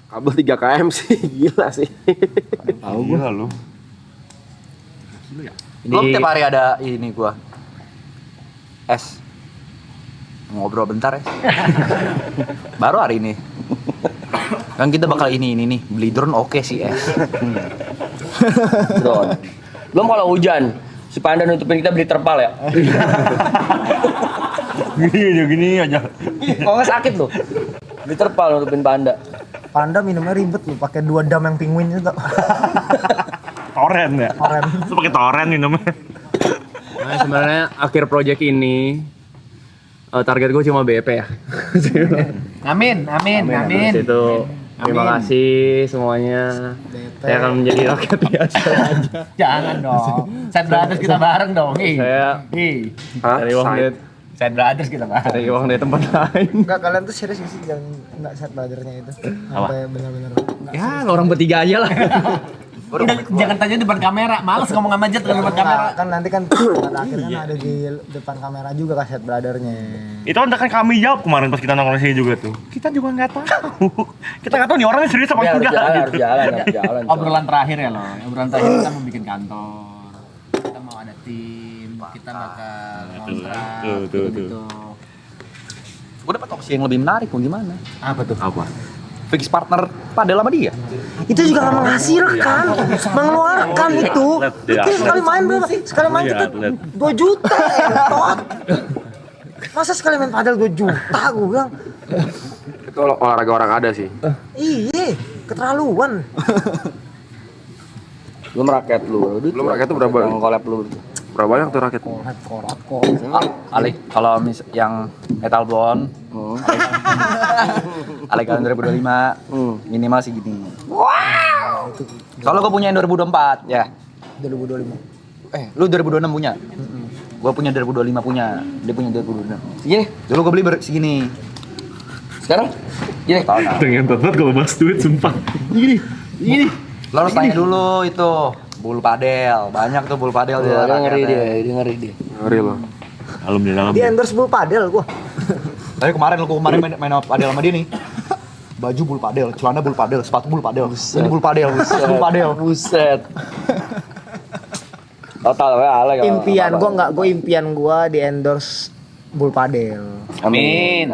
Kabel 3 km sih, gila sih. Tahu gua lu. Belum tiap hari ada ini gua. Es. Ngobrol bentar ya. Baru hari ini. Kan kita bakal ini nih, beli drone oke sih es. Drone. Belum kalau hujan, si Panda nutupin kita beli terpal ya. Gini aja. Kok nggak sakit loh? Beli terpal nutupin Panda. Panda minumnya ribet loh, pakai 2 dam yang penguin itu. Toren ya. Toren. Lu pakai toren minumnya. Nah, sebenarnya akhir project ini target gue cuma BP ya. Amin. Habis itu terima kasih semuanya. Saya akan menjadi rakyat biasa aja. Jangan dong. Set Brothers kita bareng dong. Saya cari uang dari Set Brothers kita bareng. cari uang dari tempat lain. Enggak, kalian tuh serius sih yang enggak Set Brothers-nya itu. Sampai benar-benar. Ya, orang bertiga aja lah. Udah, jangan tanya depan kamera, males ngomong sama Jet depan kamera. Kan nanti kan pada akhirnya kan ada di depan kamera juga kan Set Brother-nya. Itu kan kami jawab kemarin pas kita nongkrong sini juga tuh. Kita juga nggak tahu. Kita nggak tahu nih orangnya serius apa Harus enggak. jalan, harus jalan. Obrolan terakhir ya loh. Obrolan terakhir kita mau bikin kantor. Kita mau ada tim, kita bakal kontrak. Gitu. Gua dapat opsi yang lebih menarik mau gimana? Apa tuh? Apa? Fix partner padel sama dia. Itu juga nggak menghasilkan, mengeluarkan itu. Itu sekali main berapa? Sekali main kita 2 juta, entot. Masa sekali main padel 2 juta, gue bilang. Itu olahraga orang ada sih. Iya, keterlaluan. Belum raket lu. Belum raket tuh berapa? Yang collab lu. Berapa banyak tuh raket? Korat. Alik kalau yang metal bond, Alik tahun 2025 minimal sih gini. Wow. Soalnya gue punya yang 2024 ya. 2025. Lu 2026 punya? Gue punya 2025 punya. Dia punya 2026. Segini. Dulu gue beli segini. Sekarang? Gini. Pengen banget kalau bahas duit sumpah. Gini. Lo harus tanya dulu itu bulu padel. Banyak tuh bulu padel Dia ngeri dia. Ngeri loh. Alhamdulillah. Di endorse bulu padel gua. Tapi kemarin main padel sama dia nih. Baju bulu padel, celana bulu padel, sepatu bulu padel. Ini bulu padel, bulu padel. Buset. Total ya Ale. Impian gua di endorse bulu padel. Amin.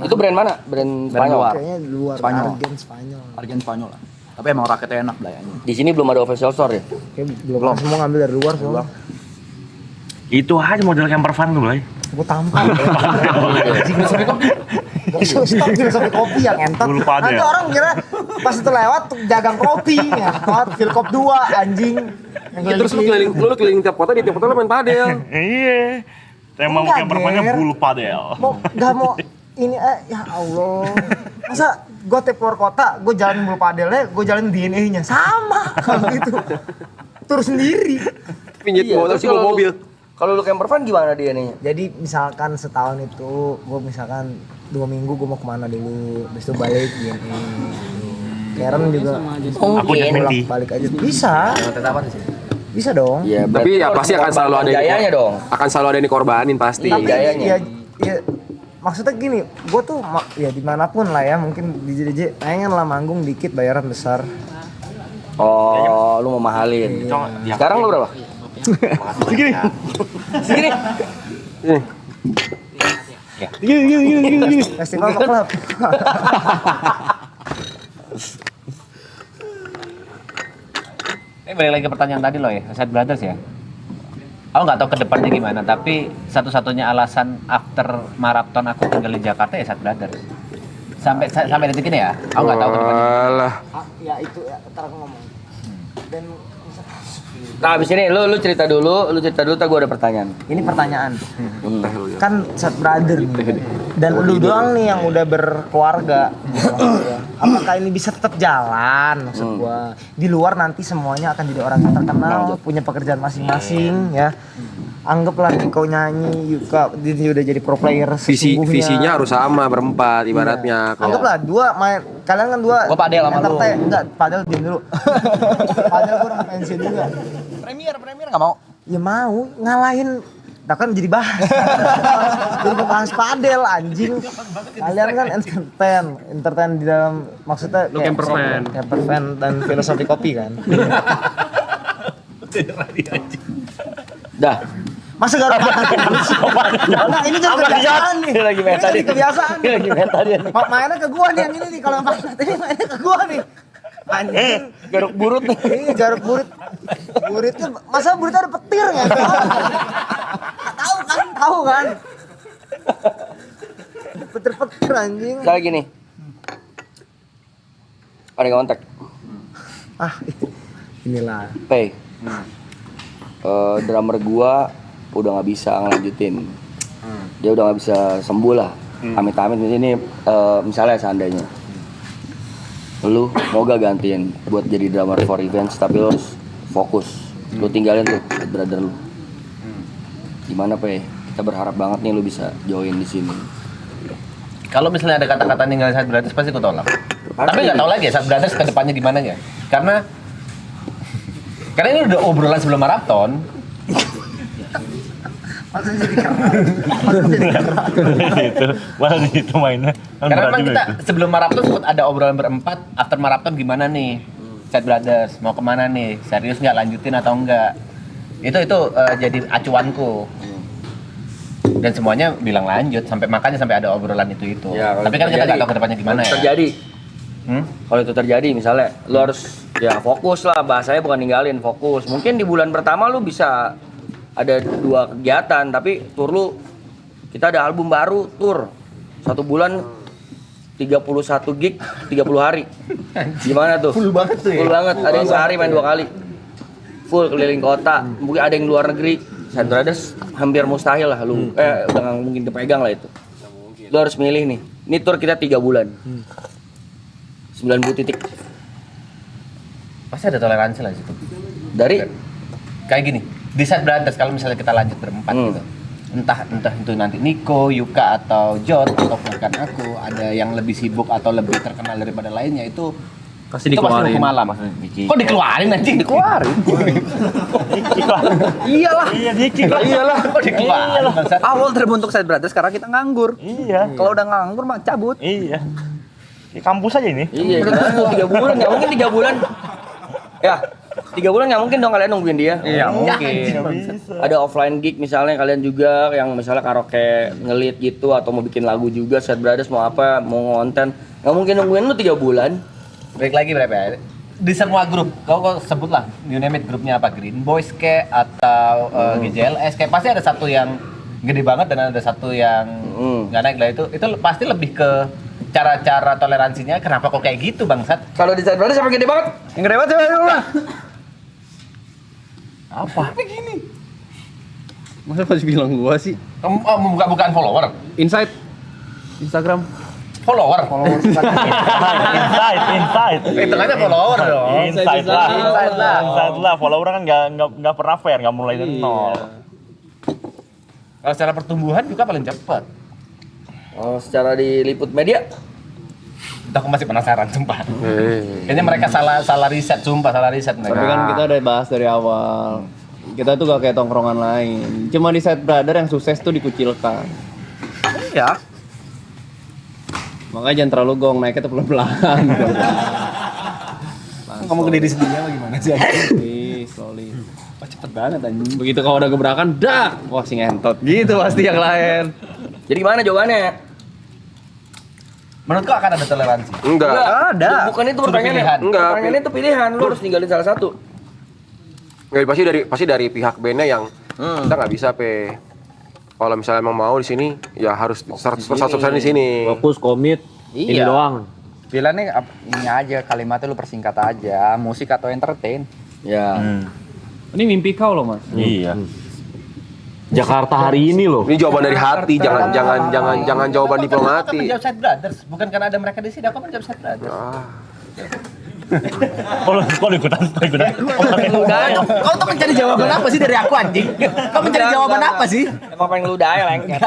Itu brand mana? Brand Spanyol. luar. Kayaknya luar Spanyol. Argen Spanyol lah. Tapi emang raketnya enak belayanya. Di sini belum ada official store ya? Kayak belum. Semua ngambil dari luar semua. Itu aja model camper van tuh, Blay. Gua tampal. Sampai kopi yang entot. Bulu padel. Nanti orang kira pas itu lewat tuh jagang kopi, entot, Philcop 2 anjing. Ya, terus lu keliling tiap kota, di tiap kota lu main padel. Iya. Tema Enggak, camper van-nya Ger. bulu padel. Mau ini ya Allah. Masa gua tiap keluar kota, gua jalan bulu padelnya, gua jalan DNA-nya sama kalau gitu. Tur sendiri. Pinjit Iya, motor terus sih bawa kalau mobil. Kalau lu camper van gimana dia nih? Jadi misalkan setahun itu, gue misalkan 2 minggu gue mau kemana dulu, habis itu balik gini. Karen juga Aku udah menti. balik aja bisa. Bisa dong. Iya, Tapi ya pasti akan selalu ada gayanya dong. Akan selalu ada yang dikorbanin pasti. Tapi gayanya. ya maksudnya gini, gue tuh ya dimanapun lah ya, mungkin di JDJ pengen lah manggung dikit bayaran besar. Oh, lu mau mahalin. Sekarang lu berapa? Segini. Gini. Festival apa klub? Ini balik lagi ke pertanyaan tadi loh ya, Set Brothers ya. Aku nggak tahu ke depannya gimana, tapi satu-satunya alasan after maraton aku tinggal di Jakarta ya Set Brothers. Sampai detik ini ya, aku nggak tahu ke depannya. Alah. Ya itu ya, ntar aku ngomong. Dan Nah, abis ini lu cerita dulu, tak gua ada pertanyaan. ini pertanyaan. Kan Set Brother nih. Dan lu doang nih yang udah berkeluarga. Apakah ini bisa tetap jalan maksud gua? Di luar nanti semuanya akan jadi orang yang terkenal, punya pekerjaan masing-masing ya. Anggaplah kau nyanyi, Yuka dia udah jadi pro player sesungguhnya. Visinya harus sama berempat ibaratnya. Kalau Anggaplah dua main, kalian kan dua. Gua padel sama lu. Enggak, padel diam dulu. Padel gua orang pensiun juga. Premier nggak mau. Ya mau ngalahin Nah kan jadi bahas. Jadi bahas padel anjing. Kalian kan entertain di dalam maksudnya Lu camper fan. Camper fan dan filosofi kopi kan. Dah. Masa gak ada nah, ini juga kebiasaan nih. Dia lagi meta Ini dia. kebiasaan. Dia lagi meta dia. Mainnya ke gua nih yang ini nih kalau yang ini mainnya ke gua nih. Anjing. Garuk burut nih. Iya garuk burit. Buritnya masa buritnya ada petir enggak? Tahu kan? Petir-petir anjing. Misalnya gini. Ada yang kontak. Ah, inilah. Pay. Drummer gua udah nggak bisa ngelanjutin. Dia udah nggak bisa sembuh lah. Amit-amit ini misalnya seandainya lu mau gak gantiin buat jadi drummer for events tapi lu harus fokus. Lu tinggalin tuh brother lu. Gimana Pe? Kita berharap banget nih lu bisa join di sini. Kalau misalnya ada kata-kata ninggalin Sad Brothers pasti aku tolak. Tapi nggak tahu lagi ya Sad Brothers ke depannya gimana ya. Karena ini udah obrolan sebelum maraton. Itu malah di situ mainnya. Kan Karena berat memang juga kita itu. sebelum maraton sempat ada obrolan berempat. After maraton gimana nih? Sad Brothers mau kemana nih? Serius nggak lanjutin atau enggak? Itu jadi acuanku. Dan semuanya bilang lanjut makanya sampai ada obrolan itu. Ya, kalau tapi kan kita terjadi- nggak tahu kedepannya gimana ya. Terjadi. Hmm? Kalau itu terjadi misalnya lu harus ya fokus lah, bahasanya bukan ninggalin, fokus. Mungkin di bulan pertama lu bisa ada 2 kegiatan tapi tur lu kita ada album baru tur 1 bulan 31 gig 30 hari. Gimana tuh? Full banget tuh ya. Full banget. Ada yang sehari main 2 kali. Full keliling kota. Mungkin ada yang luar negeri. Sad Brothers hampir mustahil lah lu. Udah nggak mungkin dipegang lah itu. Lu harus milih nih. Ini tur kita 3 bulan. 90 titik. Pasti ada toleransi lah di situ. Dari Kayak gini, di Sad Brothers kalau misalnya kita lanjut berempat gitu. Entah itu nanti Niko, Yuka atau Jot atau bahkan aku ada yang lebih sibuk atau lebih terkenal daripada lainnya itu Pasti itu dikeluarin. hukum alam. Kok dikeluarin anjing? Dikeluarin. Iyalah. Iya dikit lah. Iyalah, kok dikeluarin? bangsat? Awal terbentuk Sad Brothers karena kita nganggur. Iya. Kalau udah nganggur mah cabut. Iya. Di kampus aja ini. iya, kita 3 bulan nggak mungkin 3 bulan. Ya, 3 bulan nggak mungkin dong kalian nungguin dia. Iya, mungkin. Ada offline gig misalnya kalian juga yang misalnya karaoke ngelit gitu atau mau bikin lagu juga Sad Brothers mau apa mau ngonten nggak mungkin nungguin lu 3 bulan. Break lagi berapa ya? Di semua grup, kau sebut lah, you name it grupnya apa, Green Boys kayak atau GJLS kayak pasti ada satu yang gede banget dan ada satu yang nggak naik lah itu pasti lebih ke cara-cara toleransinya. Kenapa kok kayak gitu bangsat? Kalau di Sad Brothers siapa gede banget? Yang gede banget coba lah. Apa? Begini. Masa masih bilang gua sih? Bukan follower, Insight Instagram. follower. Inside. Hitungannya follower dong. Inside lah. Inside lah. Inside lah. Follower kan nggak pernah fair, nggak mulai dari nol. Kalau secara pertumbuhan juga paling cepat. Oh, secara diliput media. Aku masih penasaran sumpah. Kayaknya mereka salah riset, sumpah salah riset Tapi mereka. kan kita udah bahas dari awal. Kita tuh gak kayak tongkrongan lain. Cuma di Sad Brother yang sukses tuh dikucilkan. Ya. Makanya jangan terlalu gong, naiknya tuh pelan-pelan. Kamu ke diri sendiri apa gimana sih? Slowly. Wah, cepet banget anjing. Begitu kalau udah gebrakan, dah! Wah, si ngentot. Gitu pasti yang lain. Jadi gimana jawabannya? Menurut kau akan ada toleransi? Enggak. Ada. Bukan itu Sudah pertanyaannya. pilihan. Enggak. Pertanyaannya itu pilihan, lu harus ninggalin salah satu. Nggak, pasti dari pihak bandnya yang kita nggak bisa pe. Kalau misalnya emang mau di sini, ya harus 100% di sini. Fokus, komit, ini Iya. doang. Pilihannya ini aja, kalimatnya lu persingkat aja, musik atau entertain. Ya. Ini mimpi kau loh, Mas. Iya. Jakarta hari ini loh. Ini jawaban dari hati, jangan jawaban Aku diplomatik. menjawab Sad Brothers, bukan karena ada mereka di sini. Aku menjawab Sad Brothers. Kalau ikutan. Kau tuh mencari jawaban apa sih dari aku anjing? Kau mencari jawaban apa sih? Emang pengen lu daya lengket.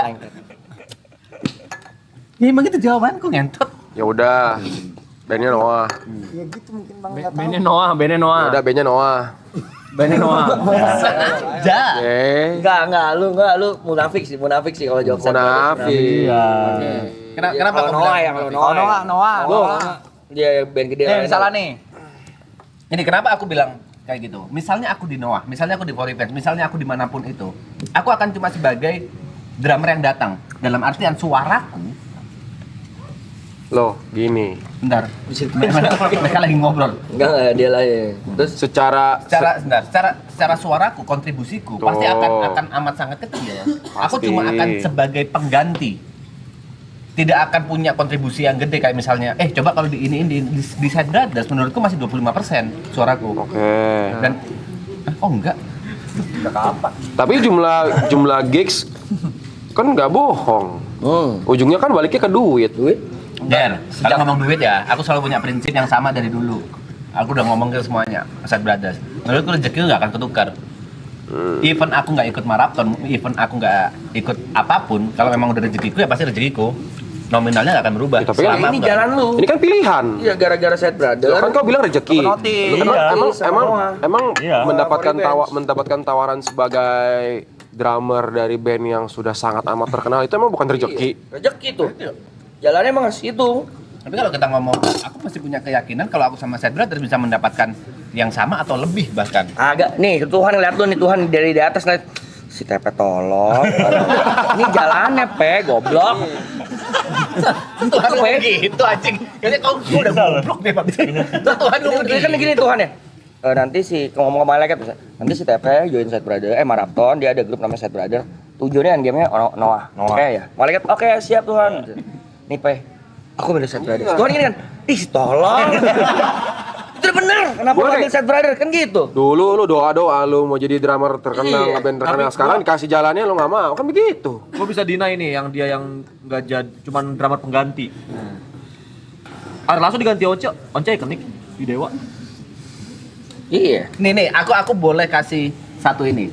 Ya emang itu jawabanku ngentot. Ya udah. bandnya Noah. Ya gitu mungkin Bang enggak tahu. Bandnya Noah, bandnya Noah. Ya udah bandnya Noah. Bandnya Noah. Ja. Oke. Enggak, lu munafik sih kalau jawab Sad Brothers. Munafik. Kenapa Kalau aku Noah bilang- ya, kalau Noah. Noah. Dia band gede lain. Misalnya nih, Ini kenapa aku bilang kayak gitu? Misalnya aku di Noah, misalnya aku di For Revenge, misalnya aku dimanapun itu, aku akan cuma sebagai drummer yang datang. Dalam artian suaraku, Loh, gini. bentar, mereka lagi ngobrol. Enggak, dia lain. Terus Secara Secara suaraku, kontribusiku Tuh. pasti akan amat sangat kecil. Aku Pasti. cuma akan sebagai pengganti. Tidak akan punya kontribusi yang gede kayak misalnya, coba kalau di Sad Brothers menurutku masih 25% suaraku. Oke. Dan enggak. Tapi jumlah gigs kan nggak bohong. Ujungnya kan baliknya ke duit. Der, kalau ngomong duit ya, aku selalu punya prinsip yang sama dari dulu. Aku udah ngomong ke semuanya, Sad Brothers. Menurutku rezeki nggak akan ketukar. Even aku nggak ikut maraton, even aku nggak ikut apapun, kalau memang udah rezekiku ya pasti rezekiku. Nominalnya nggak akan berubah. Ya, tapi kan Selama ini aku nggak- jalan lu. Ini kan pilihan. Iya, gara-gara Sad Brothers. Loh, kan kau bilang rezeki. Notis. Lu kan Iya. emang Iya. mendapatkan tawaran sebagai drummer dari band yang sudah sangat amat terkenal itu emang bukan rezeki. Rezeki tuh. Jalannya emang itu. Tapi kalau kita ngomong, aku masih punya keyakinan kalau aku sama Sad Brothers bisa mendapatkan yang sama atau lebih bahkan. Agak nih, Tuhan lihat lu nih, Tuhan dari atas lihat si Tepe tolong. Ini jalannya goblok. Tuhan ngomong gitu anjing. Kayaknya kau udah goblok deh Pak. Tuhan ngomong Kan gini Tuhan ya. Nanti ngomong ke malaikat bisa. Nanti si Tepe join Sad Brothers, maraton, dia ada grup namanya Sad Brothers. Tujuannya endgame-nya Noah. Oke ya. Malaikat, oke siap Tuhan. Nih aku milih Sad Brothers. Tuhan gini kan, tolong. Itu udah bener, kenapa Boleh. ngambil Sad Brothers kan gitu. Dulu lu doa lu mau jadi drummer terkenal, Iya, band terkenal. Sekarang dikasih jalannya lu nggak mau, kan begitu. Gue bisa deny nih yang dia yang nggak jadi cuman drummer pengganti. Langsung diganti Once ikonik di Dewa. Iya. Nih, aku boleh kasih satu ini.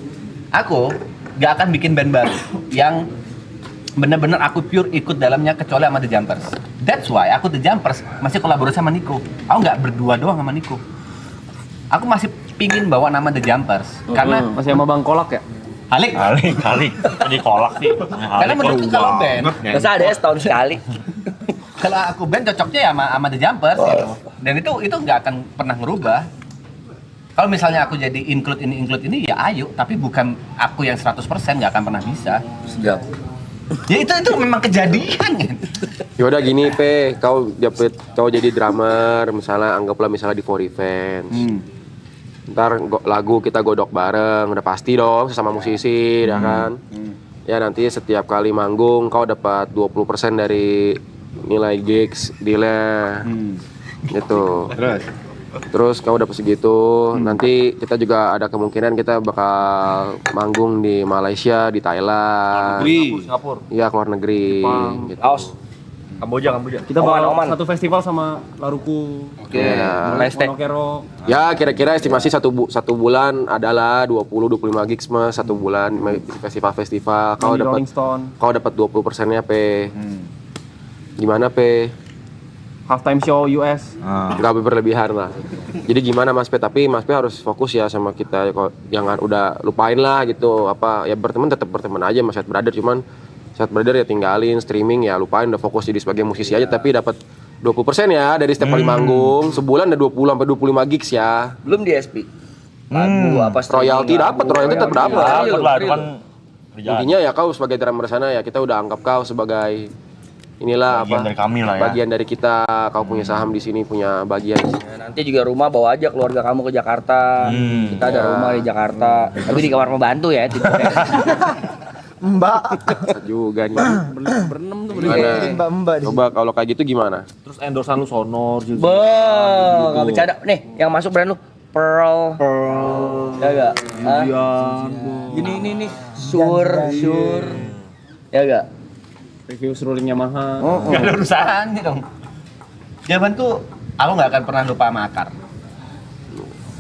Aku gak akan bikin band baru yang bener-bener aku pure ikut dalamnya kecuali sama The Jumpers. That's why aku The Jumpers masih kolaborasi sama Nico. Aku nggak berdua doang sama Nico. Aku masih pingin bawa nama The Jumpers karena Masih sama Bang Kolak ya? Halik. Kali. Jadi kolak nih. Karena menurutku kalau band, Masa ada setahun sekali. kalau aku band cocoknya ya sama The Jumpers gitu. Dan itu nggak akan pernah ngerubah. Kalau misalnya aku jadi include ini ya ayo, tapi bukan aku yang 100% nggak akan pernah bisa. Sejak. Ya itu memang kejadian gitu. Yaudah gini kau jadi drummer, anggaplah di For Revenge. Ntar lagu kita godok bareng, udah pasti dong sesama musisi, ya kan? Ya nanti setiap kali manggung kau dapat 20% dari nilai gigs dealnya. Gitu. Terus kau dapat segitu, nanti kita juga ada kemungkinan kita bakal manggung di Malaysia, di Thailand. Singapura. Iya, keluar negeri. Jepang. Gitu. Aus. Kamboja. Kita Oman. bakal satu festival sama Laruku. Ya. Monokero. Ya kira-kira estimasi satu bulan adalah 20-25 gigs mas satu bulan festival-festival. Di Rolling Stone. Kau dapat 20%-nya P. Gimana P? Halftime show US. Nggak berlebihan lah. Jadi gimana Mas P? Tapi Mas P harus fokus ya sama kita. Kok jangan udah lupain lah gitu. Ya berteman tetap berteman aja sama Sad Brother. Cuman Sad Brother ya tinggalin streaming ya lupain udah fokus jadi sebagai musisi aja. Tapi dapat 20% ya dari setiap kali manggung. Sebulan ada 20 sampai 25 gigs ya. Belum di SP. Lagu apa Royalti dapat, royalti tetap dapat. Dapat lah, itu kan kerjaan. Intinya ya kau sebagai drummer sana ya kita udah anggap kau sebagai inilah Bagian dari kami lah ya. bagian dari kita. Kau punya saham di sini, punya bagian. Nanti juga rumah bawa aja keluarga kamu ke Jakarta. Kita ada rumah di Jakarta. Tapi di kamar pembantu ya. Mbak. Juga nih. Berenam tuh. Gimana? Mbak di Coba kalau kayak gitu gimana? Terus endorsean lu Sonor juga. Nggak bercanda. Nih, yang masuk brand lu Pearl. Ya enggak? Ini Sure. Ya enggak? Review seruling Yamaha. Gak ada urusannya dong. Jawaban tuh aku nggak akan pernah lupa sama Akar.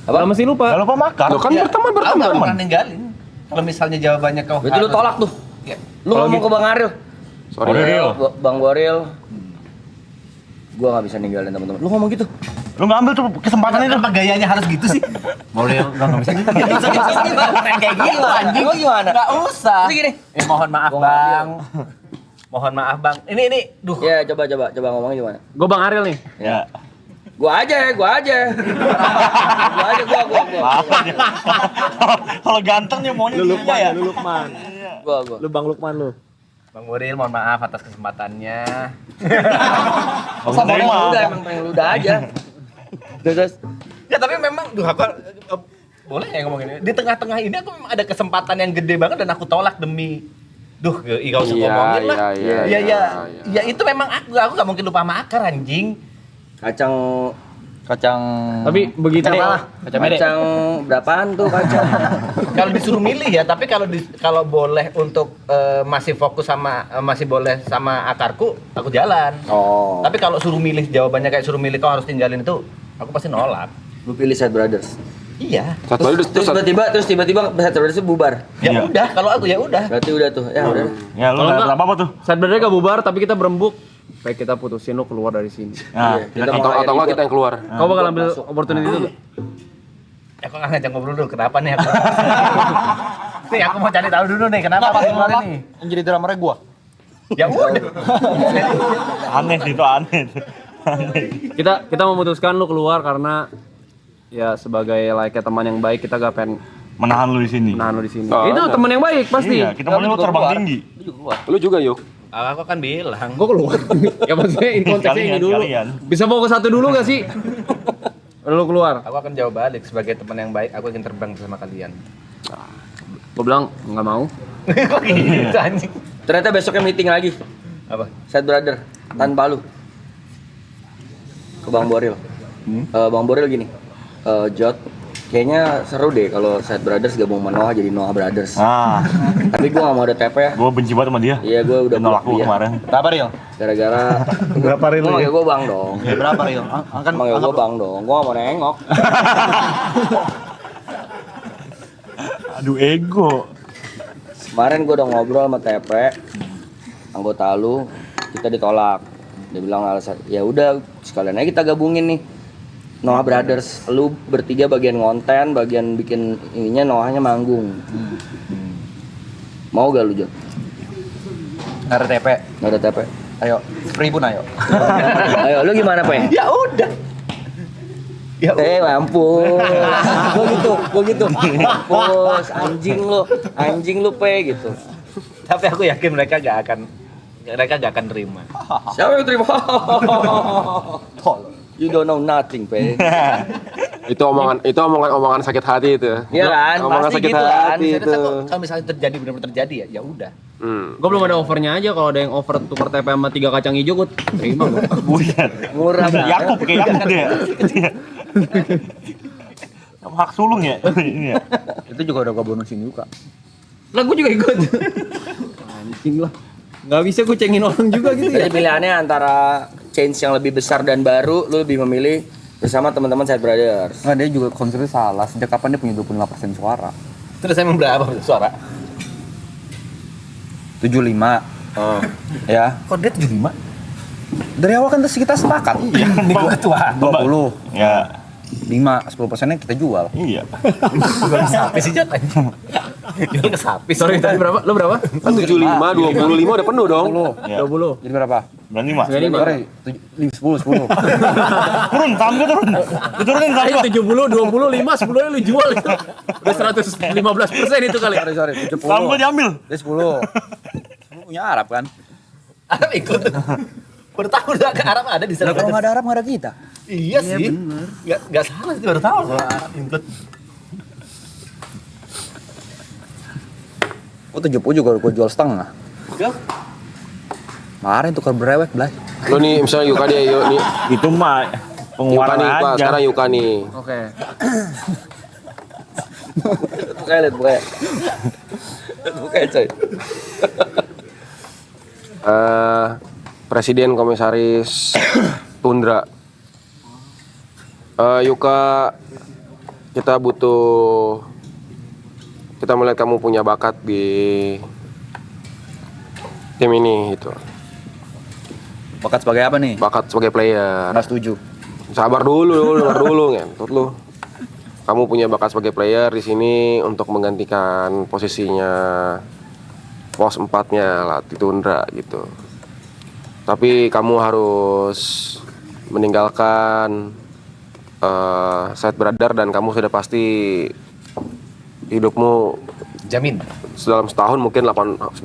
Apa mesti lupa? Jangan lupa makan. Lo kan Ya, berteman Aku nggak pernah ninggalin. Kalau misalnya jawabannya kau Berarti lu tolak tuh. Ya. Lu ngomong ke Bang Aril. Sorry. Boril. Bang Boril. Gua nggak bisa ninggalin teman-teman. Lu ngomong gitu. Lu ngambil tuh kesempatan itu. Kenapa gayanya harus gitu sih? Mau dia nggak bisa gitu. Keren kayak gitu anjing. Lu gimana? Nggak usah. Lu gini. Mohon maaf Gua nggak bang. Mohon maaf bang. Ini, duh. Ya coba ngomongnya gimana? Gue bang Ariel nih. Ya. Gua aja. Gua. Kalau ganteng nih maunya Lu dia ya. Lukman. Gua. Lu Bang Lukman lu. Bang Muril, mohon maaf atas kesempatannya. Sama Emang pengen luda aja. Terus Ya tapi memang, boleh ya ngomong ini. Di tengah-tengah ini aku memang ada kesempatan yang gede banget dan aku tolak demi gak usah ngomongin lah. Ya itu memang aku gak mungkin lupa sama akar anjing. kacang Tapi begitu deh. kacang berapaan tuh kacang? Kalau disuruh milih ya, tapi kalau boleh untuk masih fokus sama masih boleh sama akarku, aku jalan. Oh. Tapi kalau suruh milih jawabannya kayak suruh milih kau harus tinggalin itu, aku pasti nolak. Lu pilih Sad Brothers. Iya. Terus tiba-tiba Sad Brothers bubar. Ya Iya. udah, kalau aku ya udah. Berarti udah tuh. Ya udah. Ya lu Kalau nggak enggak- apa tuh. Sebenarnya gak bubar tapi kita berembuk. Baik kita putusin lu keluar dari sini. Nah, Kita Atau mau atau enggak kita yang keluar. Kau bakal ambil opportunity itu nggak? Aku nggak ngajak ngobrol dulu, kenapa nih aku? Nih aku mau cari tahu dulu nih, kenapa aku keluar ini? Yang jadi drummernya gua. Ya udah. aneh sih itu aneh. Aneh. Kita memutuskan lu keluar karena ya sebagai like teman yang baik kita gak pengen Menahan lu di sini. menahan lu di sini. Oh, Itu ada. teman yang baik pasti. Iya, kita maunya lu terbang tinggi. Lu juga yuk. Aku kan bilang. Gua keluar. Ya maksudnya ini konteksnya ini Kalian, dulu. kalian. Bisa fokus satu dulu gak sih? Lu keluar. Aku akan jawab balik sebagai teman yang baik. Aku ingin terbang bersama kalian. Gua bilang nggak mau. Kok gitu anjing? Ternyata besoknya meeting lagi. Apa? Sad Brother tanpa lu. Ke Bang Boril. Bang Boril gini. Jot, kayaknya seru deh kalau Sad Brothers gabung sama Noah jadi Noah Brothers. Ah, Tapi gua gak mau ada TP ya. gua benci banget sama dia. Iya, gua udah Dia nolak block gua dia. kemarin. Berapa Ril? Gara-gara Berapa gua manggil gua Bang dong. Berapa Ril? Kan Manggil gua Bang dong. Gua gak mau nengok. Aduh ego. Kemarin gua udah ngobrol sama TP anggota lu, kita ditolak. Dia bilang alasan, ya udah sekalian aja kita gabungin nih Noah Brothers. Lu bertiga bagian ngonten, bagian bikin ininya, Noahnya manggung. Mau gak lu, Jot? nggak ada TP. Nggak ada TP. Ayo, 1000 ayo. Ayo, lu gimana, Pe? Ya udah. Ya Mampus. Gua gitu. Mampus, anjing lu, Pe, gitu. Tapi aku yakin mereka gak akan terima. Siapa yang terima? You don't know nothing, Pe. Itu omongan sakit hati itu. Iya kan? Omongan Pasti sakit gitu kan. hati Saya itu. rasa kalau misalnya terjadi benar-benar terjadi ya udah. Gua belum ada offernya aja. Kalau ada yang offer tukar TP sama 3 kacang hijau gua terima gua. Buset. Murah banget. Yakub kayak Yakub dia. Sama hak sulung ya. Ini ya. Itu juga udah gua bonusin juga. Lah gua juga ikut. Anjing lah. Nggak bisa gua cengin orang juga gitu ya. Jadi pilihannya antara change yang lebih besar dan baru, lu lebih memilih bersama teman-teman Sad Brothers. Nggak, dia juga konsepnya salah. Sejak kapan dia punya 25% suara? Terus saya berapa suara? 75. Oh. Ya. Kok dia 75? Dari awal kan kita sepakat. Ini gua tua. 20. Ya, 10%-nya kita jual. iya. Jual ke sapi sih, Jat. Jual ke sapi. Sorry tadi berapa? Lu berapa? Kan 75, 25 udah penuh dong. Ya. 20. Jadi berapa? 95. Sorry, 10. Turun, saham gua turun. Diturunin saham gua. 70, 25, 10 nya lu jual itu. Udah 115% itu kali. Sorry, Saham gua 70. diambil. Dia 10. Lu punya Arab kan? Arab ikut. Baru tahu udah ke Arab ada di sana. Nah, kalau nggak ada Arab nggak ada kita. Iya sih. Enggak salah sih, baru tahu kalau Arab include. Oh 70 juga gue jual setengah. Kemarin tukar berewek, Blay. Lu nih misalnya Yuka dia, yuk nih. Itu mah Yuka pengeluaran nih, Pak. aja. Sekarang Yuka nih. Oke. Lihat bukannya. Bukannya, coy. Presiden Komisaris Tundra. Yuka, kita melihat kamu punya bakat di tim ini gitu. Bakat sebagai apa nih? Bakat sebagai player. Nggak setuju. Sabar dulu, ngentot lu. Kamu punya bakat sebagai player di sini untuk menggantikan posisinya pos 4-nya Lati Tundra gitu. Tapi kamu harus meninggalkan Side Brother dan kamu sudah pasti hidupmu Jamin. dalam setahun mungkin 90%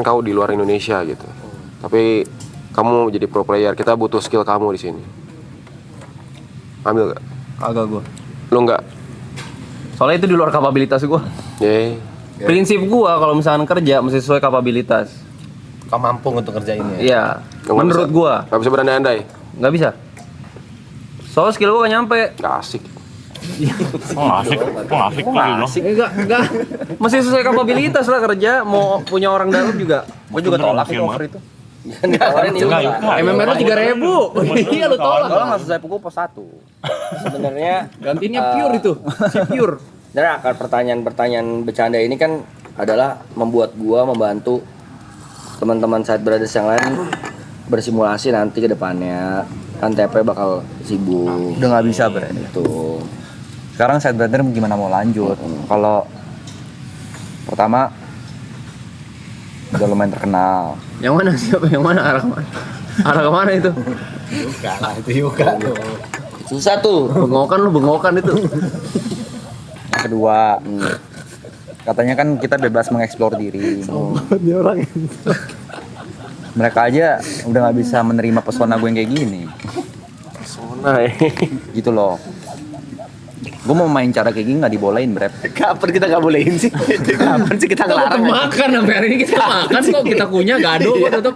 kau di luar Indonesia gitu. Tapi kamu jadi pro player, kita butuh skill kamu di sini. Ambil gak? Kagak gua. Lu nggak? Soalnya itu di luar kapabilitas gua. Yeay. Prinsip gua kalau misalkan kerja mesti sesuai kapabilitas. Kau mampu untuk kerjainnya. Iya. Nggak Menurut bisa. gua Nggak bisa berandai-andai. nggak bisa. Soalnya skill gua gak nyampe. Nggak asik. Asik gitu. Enggak. Mesti sesuai kapabilitas lah kerja. Mau punya orang dalam juga. Gua juga tolak itu offer itu. Ditawarin juga. MMR lu 3.000. Iya lu tolak. Kalau nggak selesai pukul pos 1. Sebenarnya Gantinya pure itu. Si pure. dan akar pertanyaan bercanda ini kan adalah membuat gua membantu teman-teman Side Brothers yang lain bersimulasi nanti ke depannya. Kan TP bakal sibuk. Udah nggak bisa bre. Itu. Sekarang Side Brother gimana mau lanjut? Kalau pertama udah lumayan terkenal. Yang mana siapa? Yang mana arah mana? Arah kemana itu? Susah tuh. Bengokan itu. Yang kedua, katanya kan kita bebas mengeksplor diri. Mereka aja udah nggak bisa menerima pesona gue yang kayak gini. Pesona Gitu loh. Gue mau main cara kayak gini nggak dibolehin, Brep. Kapan kita nggak bolehin sih? Kapan sih kita ngelarang? Makan sampai hari ini kita makan kok kita kunyah gado kok tetep.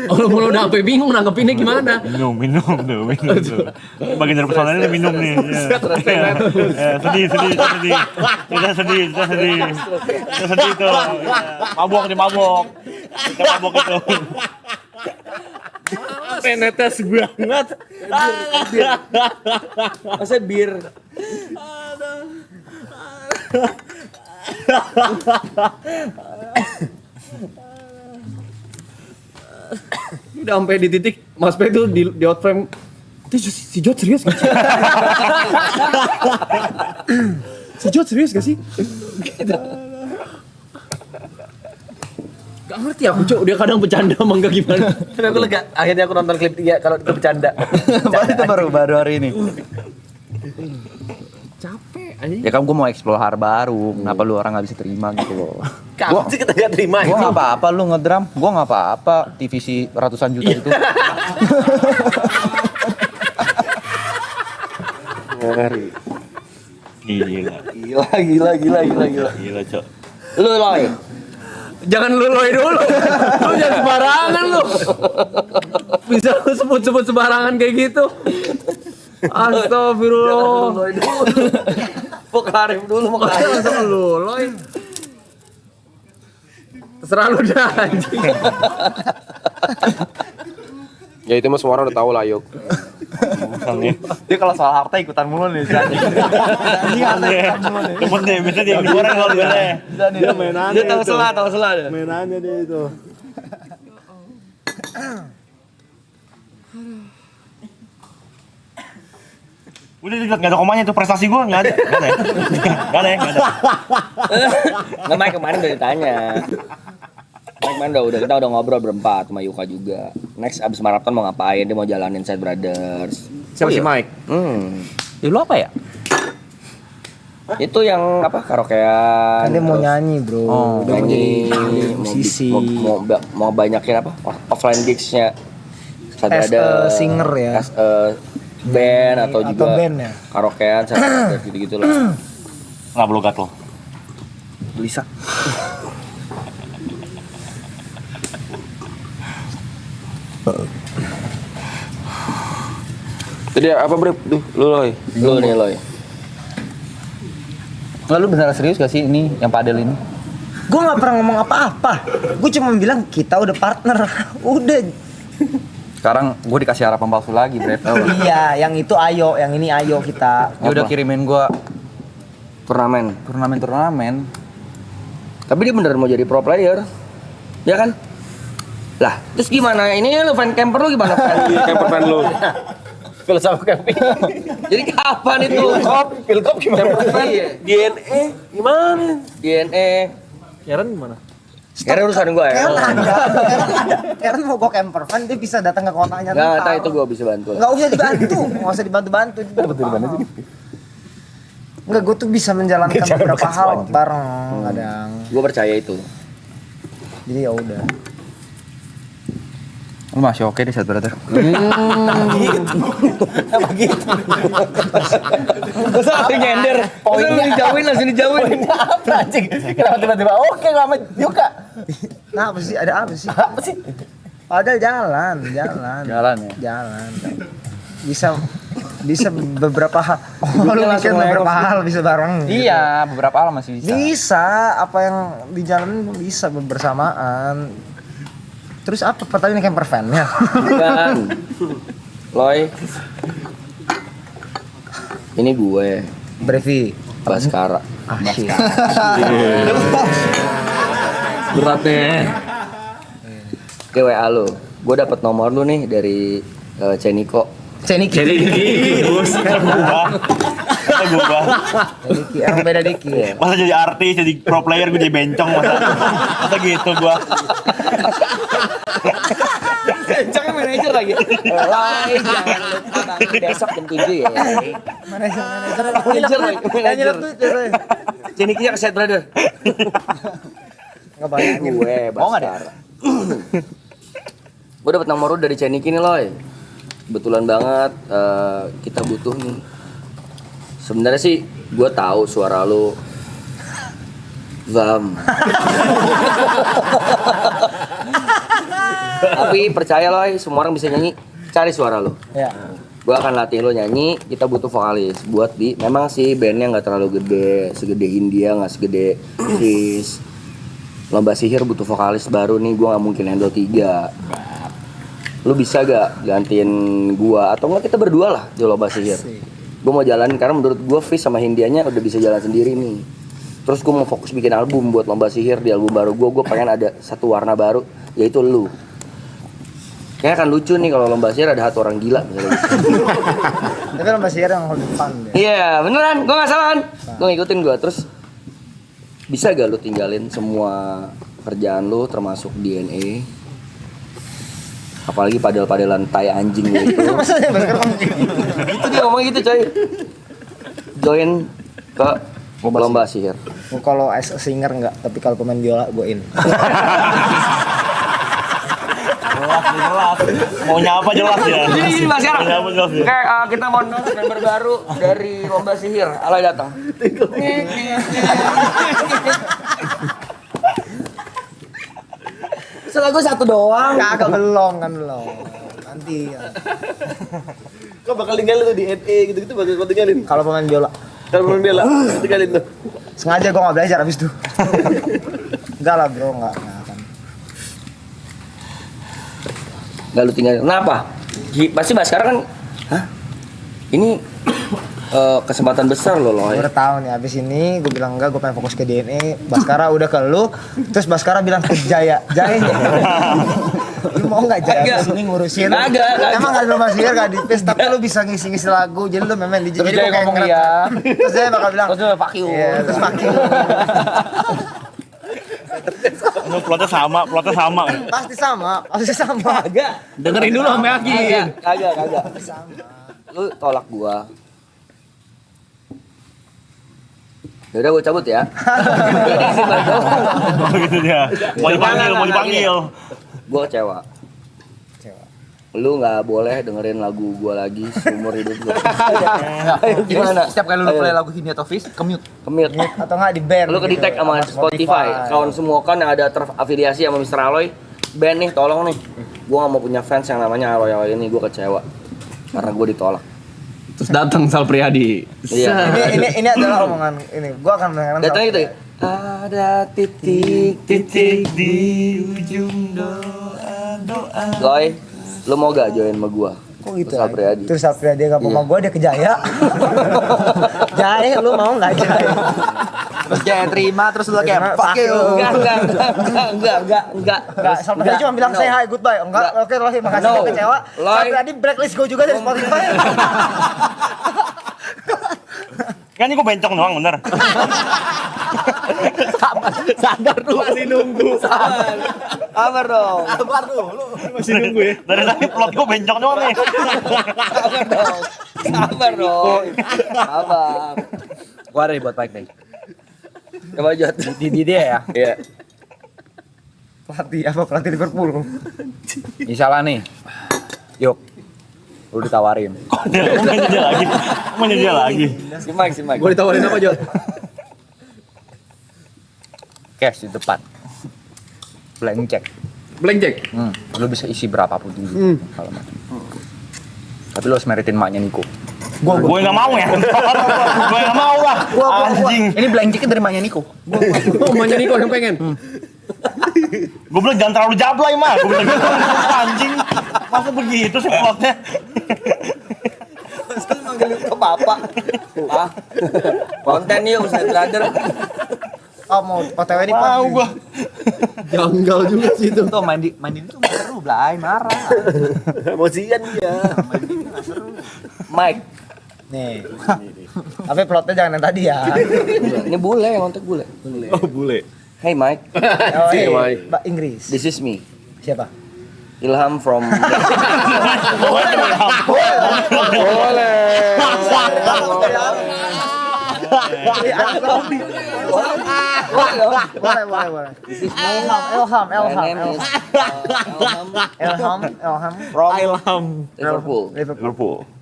Kalau mulai udah sampai bingung nanggepinnya gimana. Minum tuh. Bagian dari personalnya minum nih. Sedih. Kita sedih tuh. Mabok. Kita mabok itu. Penetes banget. Masa bir. Udah sampai di titik Mas Pe tuh di outframe. Si Jod serius gak sih? Si Jod serius gak sih? Gak ngerti aku, Cok. Dia kadang bercanda emang gak gimana. Tapi aku lega. Akhirnya aku nonton klip 3 kalau itu bercanda. Itu baru hari ini. Capek aja. Ya kan gue mau explore hal baru. Kenapa lu orang nggak bisa terima gitu loh? Kapan sih kita nggak terima Gue itu? nggak apa-apa lu ngedram. Gue nggak apa-apa. TVC ratusan juta itu. Ngeri. Gila, Cok. Lu Loy. Jangan lu loy dulu. Lu jangan sembarangan lu. Bisa lu sebut-sebut sembarangan kayak gitu. Astagfirullah. Mau Karim dulu mau Karim. Langsung lu loy. Terserah lu dah anjing. Ya itu mah semua orang udah tahu lah Yuk. Dia kalau soal harta ikutan mulu nih. Temen deh, bisa dia yang digoreng kalau boleh. Dia mainannya. Dia tahu salah dia. Mainannya dia itu. Udah lihat nggak ada komanya tuh prestasi gua nggak ada ya. Nggak Mike kemarin udah ditanya. Mike kemarin udah kita udah ngobrol berempat sama Yuka juga. Next abis maraton mau ngapain? Dia mau jalanin Side Brothers. Siapa si Mike? Ya lu apa ya? Itu yang apa karaokean. Kan dia mau terus nyanyi, Bro. Udah mau nyanyi, jadi musisi. mau banyakin apa? Offline gigs-nya. Side As a Brothers. singer ya. As a band atau juga band ya. karaokean Side Brothers gitu-gitu lah. Nggak perlu gatel. Lisa. Jadi apa Bre? Duh, lu Loy. Lu nih Loy. Lalu beneran serius gak sih ini yang padel ini? Gue nggak pernah ngomong apa-apa. Gue cuma bilang kita udah partner. Udah. Sekarang gue dikasih harapan palsu lagi, Brep. Iya, yang itu ayo, yang ini ayo kita. Dia udah kirimin gue Turnamen. turnamen. Tapi dia beneran mau jadi pro player. Ya kan? Lah, terus gimana? Ini lu fan camper lu gimana? Camper fan lu. Filsafat camping. Jadi kapan itu? Pilkop gimana? Iya. DNA gimana? DNA. Karen gimana? Sekarang urusan gua ya. Karen mau gua camper van dia bisa datang ke kotanya. Enggak, tahu itu gua bisa bantu. Enggak usah dibantu, enggak usah dibantu-bantu. Dapat dari mana sih? Enggak, gua tuh bisa menjalankan beberapa hal bareng kadang. Gua percaya itu. Jadi ya udah. Lu masih oke deh Set Brother. Apa gitu? Langsung nyender. Langsung dijauhin. Apa anjing? Kenapa tiba-tiba oke lama juga? Nah, apa sih? Ada apa sih? Apa sih? Padahal jalan. Jalan ya. Jalan. Bisa beberapa hal. Lu langsung mikir beberapa layoff. hal bisa bareng. Iya, beberapa hal masih bisa. Bisa, apa yang di jalan bisa bersamaan. Terus apa pertanyaan camper van-nya? Bukan. Loy. Ini gue, Brevi. Baskara. Asyik. Beratnya. Oke, WA lu. Gue dapet nomor lu nih dari Ceniko. Ceniki. Masa gua. Ceniki, yang beda dikit. Masa jadi artis, jadi pro player gue jadi bencong masa gitu gua. Jangan manajer lagi. Loy, jangan lupa banget besok jam 7 ya. Manajer. Cenikinya ke Set Brother. Enggak banyak. Gue, Baskara. Gue dapet nomor lu dari Ceniki nih, Loy. Kebetulan banget kita butuh nih. Sebenarnya sih gue tahu suara lu. Zam. Tapi percaya Loy, semua orang bisa nyanyi. Cari suara lu. Ya. Gue akan latih lo nyanyi, kita butuh vokalis buat di. Memang sih bandnya nggak terlalu gede, segede Hindia, nggak segede Fizz. Lomba sihir butuh vokalis baru nih, gue nggak mungkin handle 3. Lu bisa gak gantiin gua atau enggak kita berdua lah di lomba sihir. Gue mau jalanin karena menurut gue Fizz sama Hindianya udah bisa jalan sendiri nih. Terus gue mau fokus bikin album buat lomba sihir. Di album baru gue pengen ada satu warna baru, yaitu lu. Kayaknya kan lucu nih kalau lomba sihir ada satu orang gila misalnya. Tapi lomba sihir yang lebih fun deh. Iya beneran, gue gak salah kan? Gue ngikutin gue. Terus bisa gak lu tinggalin semua kerjaan lu termasuk DNA? Apalagi padel-padelan tai anjing lu itu. Maksudnya Baskara ngomong gitu. Itu dia ngomong gitu coy. Join ke lomba sihir. Kalau as a singer enggak, tapi kalau pemain biola gue in. Jelas. Maunya apa jelas ya. Ini Mas Yara. Maunya apa jelas ya. Oke, kita mau announce member baru dari lomba sihir. Alay datang. Lagu satu doang. Kagak belum. Nanti. Ya. Kau bakal tinggalin tuh di NE gitu-gitu bakal kau tinggalin. Kalau pemain biola, Kalau belum bela, tinggalin tuh. sengaja gue nggak belajar abis itu. Enggak lah bro, enggak akan. Gak lu tinggalin. Kenapa? Pasti Baskara kan. Hah? Ini kesempatan besar loh Gue udah tahu nih abis ini gue bilang enggak, gue pengen fokus ke DNA. Baskara udah ke lu, terus Baskara bilang ke Jaya. Lu mau nggak Jaya Kagak. kesini ngurusin? Kagak. Emang ada lomba sihir gak di PIS, tapi lu bisa ngisi-ngisi lagu. Jadi lu memang DJ. Terus Jadi Jaya gua kayak ngomong ngeliat- iya. Terus Jaya bakal bilang. Terus fuck you. Iya, terus fuck you. Ini plotnya sama. Pasti sama. Agak. Dengerin dulu sampai akhir. Kagak. Lu tolak gua. Yaudah gua cabut ya. Gitu dia. Mau dipanggil. Gua kecewa. Lu nggak boleh dengerin lagu gua lagi seumur hidup lu. Jadi Gimana? setiap kali lu Ayo. play lagu Hindia atau Fizz, commute. Kemit. Atau nggak di band. Lu ke detect sama Spotify. Kawan semua kan yang ada terafiliasi sama Mr. Aloy. Band nih, tolong nih. Gua nggak mau punya fans yang namanya Aloy ini. Gua kecewa karena gua ditolak. Terus datang Sal Priadi. Iya. Ini adalah omongan ini. Gua akan mendengarkan. Datangnya gitu ya. Ada titik di ujung doa. Loy, lu mau gak join sama gua? Kok gitu? Sal Priadi. Terus Sapria dia nggak mau Iya. sama gua, dia ke Jaya. Jaya, lu mau nggak Jaya? Terus dia terima, terus lu kayak fuck you. Enggak. Sampai tadi cuma bilang say hi, goodbye. Enggak, oke Loy, makasih No. gue kecewa. Loy. Sampai tadi blacklist gue juga dari Spotify. Kan ini gue bencong doang bener. Sadar lu masih nunggu. Sabar dong. Masih nunggu ya. Dari tadi plot gue bencong doang nih. Sabar dong. Sabar. Gua ada nih buat Mike nih. Coba Jot. Di dia ya. Iya. Pelatih Liverpool. Misalnya nih. Yuk. Lu ditawarin. Mau dia lagi. Si Mike. Gue ditawarin apa, Jot? Cash di depan. Blank check. Blank check. Lu bisa isi berapapun dulu. Kalau mau. Tapi lu harus meritin maknya Niko. Gue nggak mau ya. Gue nggak mau lah. Anjing. Ini blank check dari maknya Niko. Oh, mamanya Niko yang pengen. Gue bilang jangan terlalu jablay mah. Gue bilang gitu. Anjing. Masa begitu sih plotnya? Terus manggil ke bapak. Ah. Konten yuk Set Brother. Oh mau OTW nih Pak. Mau gue. Janggal juga sih itu. Tuh main di itu nggak seru, Blay, marah. Emosian dia. Mike. Nih. Tapi plotnya jangan yang tadi ya. Ini bule yang kontak bule. Oh bule. Hey Mike, Oh, Si, iya. Mike. Mbak Inggris. this is me. Siapa? Ilham from Boleh. Ilham. My name is Ilham. from Liverpool.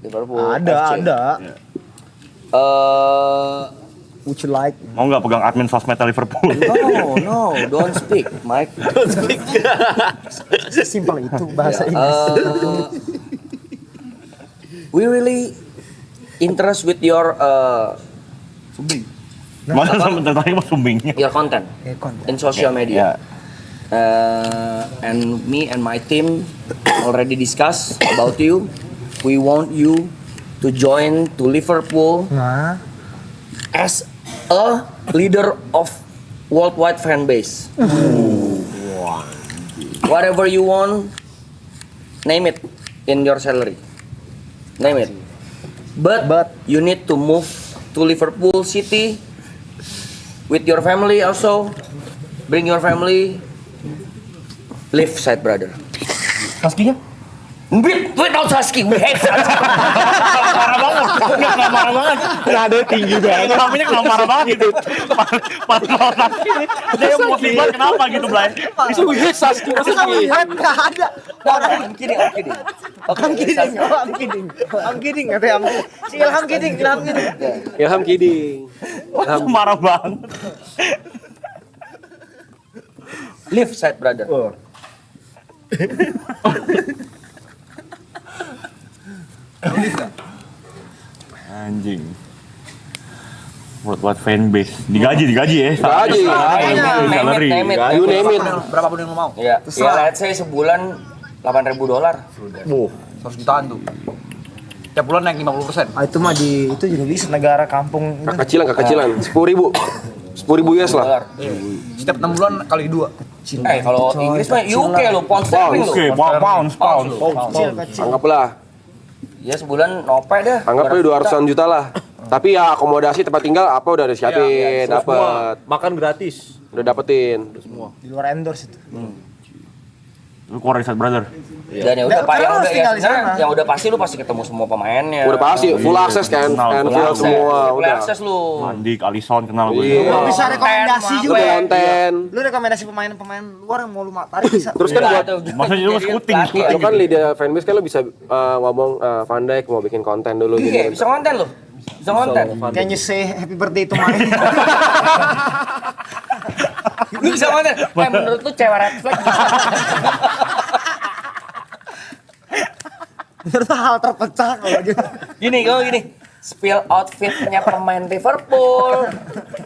Liverpool. Ada. Would you like? Mau nggak pegang admin sosmednya Liverpool? No, don't speak, Mike. Simpel itu bahasa Inggris. We really interest with your Masa sama tadi mas sumbingnya? your content in social media. And me and my team already discuss about you. We want you to join to Liverpool Nah, as a leader of worldwide fan base. Whatever you want, name it in your salary. Name it. But you need to move to Liverpool City with your family also. Bring your family. Live Set Brother. Husky-nya? Without Husky, we hate Husky. Marah banget. Kenapa marah banget? Nada tinggi banget. Namanya kenapa marah banget gitu? Pas lawan Sasuke ini, dia emosi banget kenapa gitu, Blay? Itu hit Sasuke. nggak ada. I'm kidding. I'm kidding. Si Ilham kidding. Ilham kidding. Marah banget. Live Set Brother. Anjing. Buat fanbase. Digaji ya. Digaji. Salary. Name it. You name it. Berapapun yang lu mau. Ya, let's say sebulan $8.000. 100 jutaan tuh. Tiap bulan naik 50%. Ah, itu mah itu juga bisa negara kampung itu. Kecilan. 10.000. 10.000 US lah. Setiap 6 bulan kali 2. Kalau Inggris mah UK lo, pound sterling lo. Oke, pounds. Kecil. Anggaplah. Ya sebulan nope dah. Anggaplah 200-an juta lah. Tapi ya akomodasi tempat tinggal apa udah disiapin, dapat. Makan gratis. Udah dapetin. Di luar endorse itu. Lu keluar dari Set Brother. Dan ya udah Nggak, Pak, yang harus udah ya tinggal di sebenarnya sana. yang udah pasti lu pasti ketemu semua pemainnya. Udah pasti full akses kan, Anfield semua Full udah. akses lu. Mandik, Alisson kenal gue. Iya. Bisa rekomendasi juga. Udah konten. Lu rekomendasi pemain-pemain luar yang mau lu tarik bisa. Terus kan buat Maksudnya lu scouting. lu kan leader fanbase kan lu bisa ngomong Van Dijk mau bikin konten dulu Iya, gini. bisa konten lu. Bisa konten. Can you say happy birthday to main? Lu bisa konten. Menurut lu cewek red flag? Ternyata hal terpecah kalau gitu. Gini. Spill outfitnya pemain Liverpool.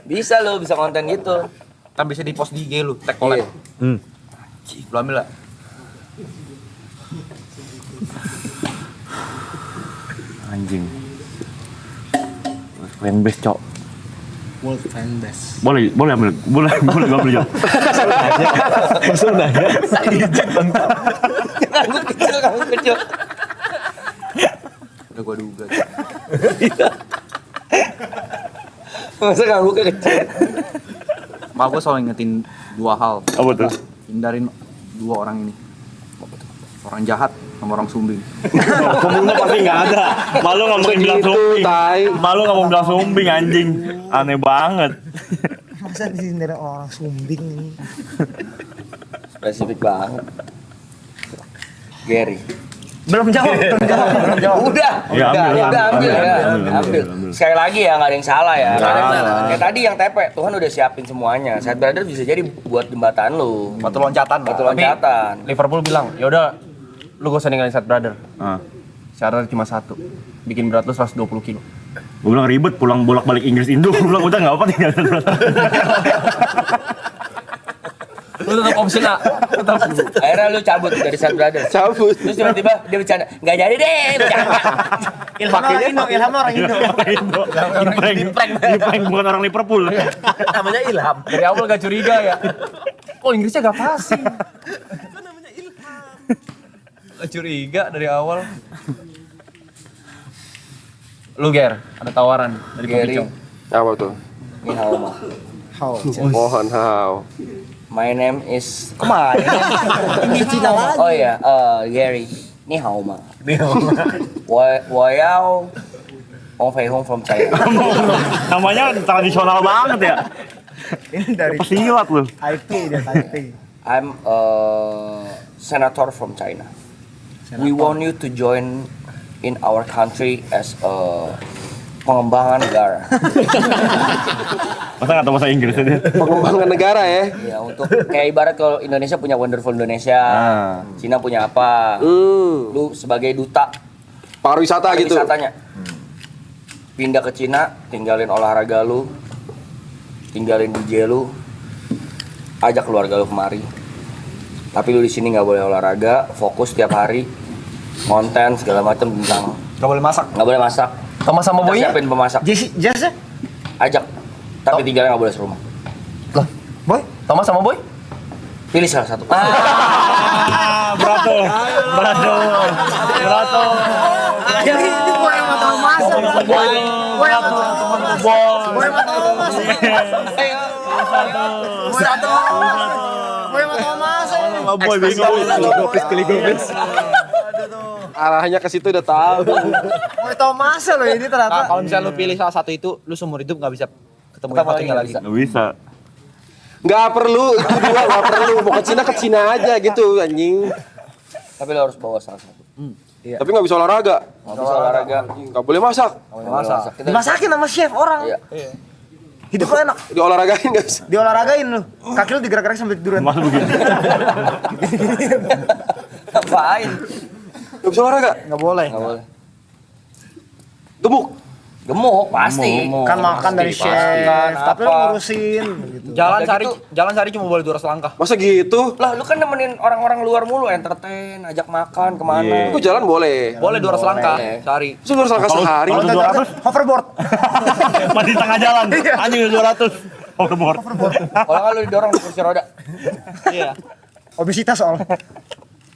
Bisa lu, bisa konten gitu. Kan bisa di post di IG lu, tag collab. Lu ambil lah. Anjing. Fanbase, Cok. World Fanbase. Boleh ambil. Boleh gue ambil Jo. Kamu kecil. Udah gua duga. Masa kamu kecil? Mak gua selalu ingetin 2 hal. Apa tuh? Hindarin 2 orang ini. Orang jahat sama orang sumbing. Sumbingnya pasti nggak ada. Malu ngomongin bilang Begitu, sumbing. tai. Malu ngomong bilang sumbing anjing. Aneh banget. Masa disindir orang sumbing ini? Spesifik banget. Gary. Belum jawab. Udah. Ya, Ambil. Sekali lagi ya, nggak ada yang salah ya. Nggak ada yang salah. Kayak tadi yang tepe, Tuhan udah siapin semuanya. Sad Brother bisa jadi buat jembatan lu. Batu loncatan. Batu Pak. loncatan. Liverpool bilang, ya udah lu gak usah ninggalin Sad Brother. Ah. Syaratnya cuma 1. Bikin berat lu 120 kilo. Gue bilang ribet pulang bolak-balik Inggris Indo. Gue bilang udah nggak apa tinggal. Lu tetap opsi A. Akhirnya lu cabut dari Sad Brother. Cabut. Terus tiba-tiba dia bercanda, nggak jadi deh, bercanda. Ilham orang Indo. Diprank bukan orang Liverpool. Namanya Ilham. Dari awal gak curiga ya. Oh Inggrisnya gak fasih. Gak curiga dari awal. Lu Ger, ada tawaran dari Gary. Kopicong. Apa tuh? Ni hao ma. Mohon hao. My name is kemarin. Cina lagi. Oh iya, Gary. Ni hao ma. Wo yao Ong Fei Hong from China. Namanya tradisional banget ya. Ini dari Pesilat lu. Taipei dia Taipei. I'm a senator from China. We want you to join in our country as a pengembangan negara. Masa nggak tahu bahasa Inggris aja? Pengembangan negara ya. Ya untuk kayak ibarat kalau Indonesia punya Wonderful Indonesia, Cina punya apa? Lu sebagai duta Pariwisata gitu. wisatanya. Pindah ke Cina, tinggalin olahraga lu, tinggalin DJ lu, ajak keluarga lu kemari. Tapi lu di sini nggak boleh olahraga, fokus tiap hari, konten segala macam tentang Gak boleh masak. nggak boleh masak. Thomas sama Kita Boy siapin pemasak, Jazz ya? ajak. Tapi tinggalnya nggak boleh serumah. Boy? Thomas sama Boy? Pilih salah satu. Berat tuh. Jadi ini gue yang mau tahu masa. Gue yang mau tahu masa. Gue yang mau tahu masa. Gue yang mau tahu masa. Boy bingung. Arahnya ke situ udah tahu. Mau tahu masa loh ini ternyata. Kalau misalnya lu pilih salah satu itu, lu seumur hidup gak bisa ketemu yang satunya lagi. Nggak bisa. Nggak perlu, itu dua nggak perlu. Mau ke Cina aja gitu anjing. Tapi lo harus bawa salah satu. Tapi nggak bisa olahraga. Nggak bisa olahraga. Nggak boleh masak. Nggak boleh masak. Kita Dimasakin sama chef orang. Iya. Hidup lo enak. Diolahragain nggak bisa. Diolahragain lu. Kaki lu digerak-gerak sambil tiduran. Masa begitu? Ngapain? Nggak bisa olahraga. Enggak boleh. Nggak boleh. Gemuk. Gemuk pasti. Kan makan dari chef, tapi lu ngurusin gitu. Jalan Udah sehari, gitu. jalan sehari cuma boleh 200 langkah. Masa gitu? Lah lu kan nemenin orang-orang luar mulu, entertain, ajak makan kemana. Aku jalan boleh. Boleh 200 langkah sehari. Terus harus langkah sehari. Kalau 200 Hoverboard. masih tengah jalan. Anjing 200. Overboard. Kalau nggak lu didorong di kursi roda. Iya. Obesitas soalnya.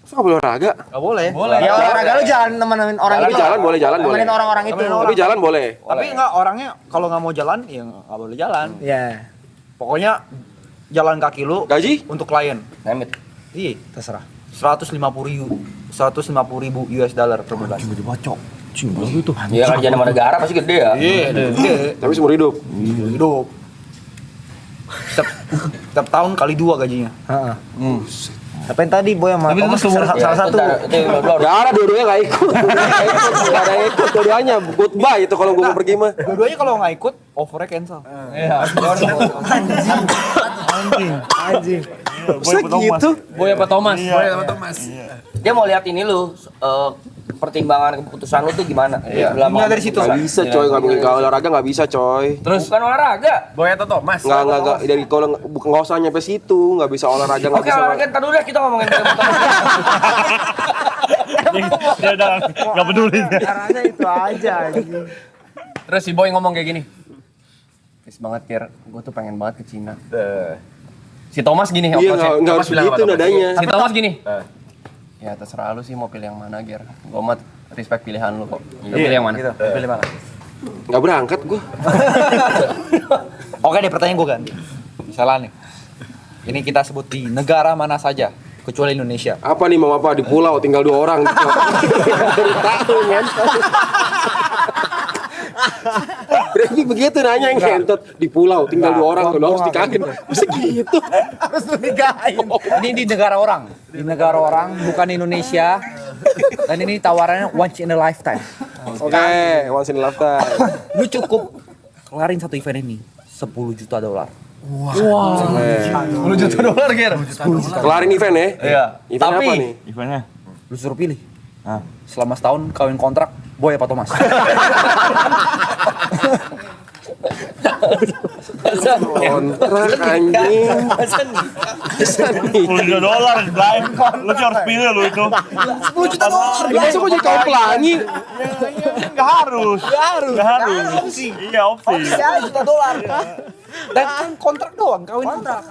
Masa nggak boleh olahraga? Gak boleh. Ya olahraga lu jalan nemenin orang Tapi itu. jalan boleh, jalan boleh. Nemenin orang-orang itu. Tapi jalan boleh. Tapi enggak, orangnya kalau nggak mau jalan, ya nggak boleh jalan. Iya. Pokoknya jalan kaki lu Gaji? untuk klien. Nemit. Iya. Terserah. 150.000 US dollar per bulan. Iya kan jadi nama negara pasti gede ya. Iya, Tapi seumur hidup. hidup. Setiap tahun kali 2 gajinya. Heeh. Apa yang tadi Boy sama Tapi itu Thomas seumur- salah satu. Gak ada dua-duanya gak ikut. Gak ada yang ikut dua-duanya. Goodbye itu kalau gue mau pergi mah. Dua-duanya kalau nggak ikut, offernya cancel. Anjing. Masa gitu? Boy apa Thomas? Boy sama Thomas. Dia mau lihat ini lu pertimbangan keputusan lu tuh gimana? Mulai dari situ. Gak bisa coy, gak mungkin kalau olahraga gak bisa coy. Terus Bukan olahraga. Boy atau Thomas? Nggak dari kalau nggak usah nyampe situ, nggak bisa olahraga, nggak Oke bisa. olahraga ntar dulu deh kita ngomongin keputusan. Dia udah nggak peduli. Caranya itu aja anjing. Terus si Boy ngomong kayak gini. Please banget Kir, gue tuh pengen banget ke Cina. Si Thomas gini, Iya, nggak harus begitu nadanya. Si Thomas gini. Ya terserah lu sih mau pilih yang mana Ger. Gue mah respect pilihan lu kok. Lu pilih yang mana? Gitu. Pilih mana? Nggak berangkat gue. Oke deh, pertanyaan gue ganti. Misalnya nih, ini kita sebut di negara mana saja kecuali Indonesia. Apa nih mau apa di pulau tinggal 2 orang gitu. Baru tahu men. Berarti begitu nanya yang ngentot di pulau tinggal 2 orang lu harus nikahin. Masa gitu. Harus lu nikahin. Ini di negara orang. Di negara orang, bukan Indonesia. Dan ini tawarannya once in a lifetime. Oke, once in a lifetime. Lu cukup kelarin satu event ini $10 juta. $10 juta Ger. Kelarin event ya? Iya. Event apa nih? Eventnya. Lu suruh pilih. Selama setahun kawin kontrak, Boy apa Thomas? Kontrak anjing. $10 juta, Blay. Lu sih harus pilih lu itu. $10 juta. Masa gue jadi kaum pelangi? Nggak harus. Iya, opsi. Ya, $1 juta. Dan kan kontrak doang, kawin kontrak.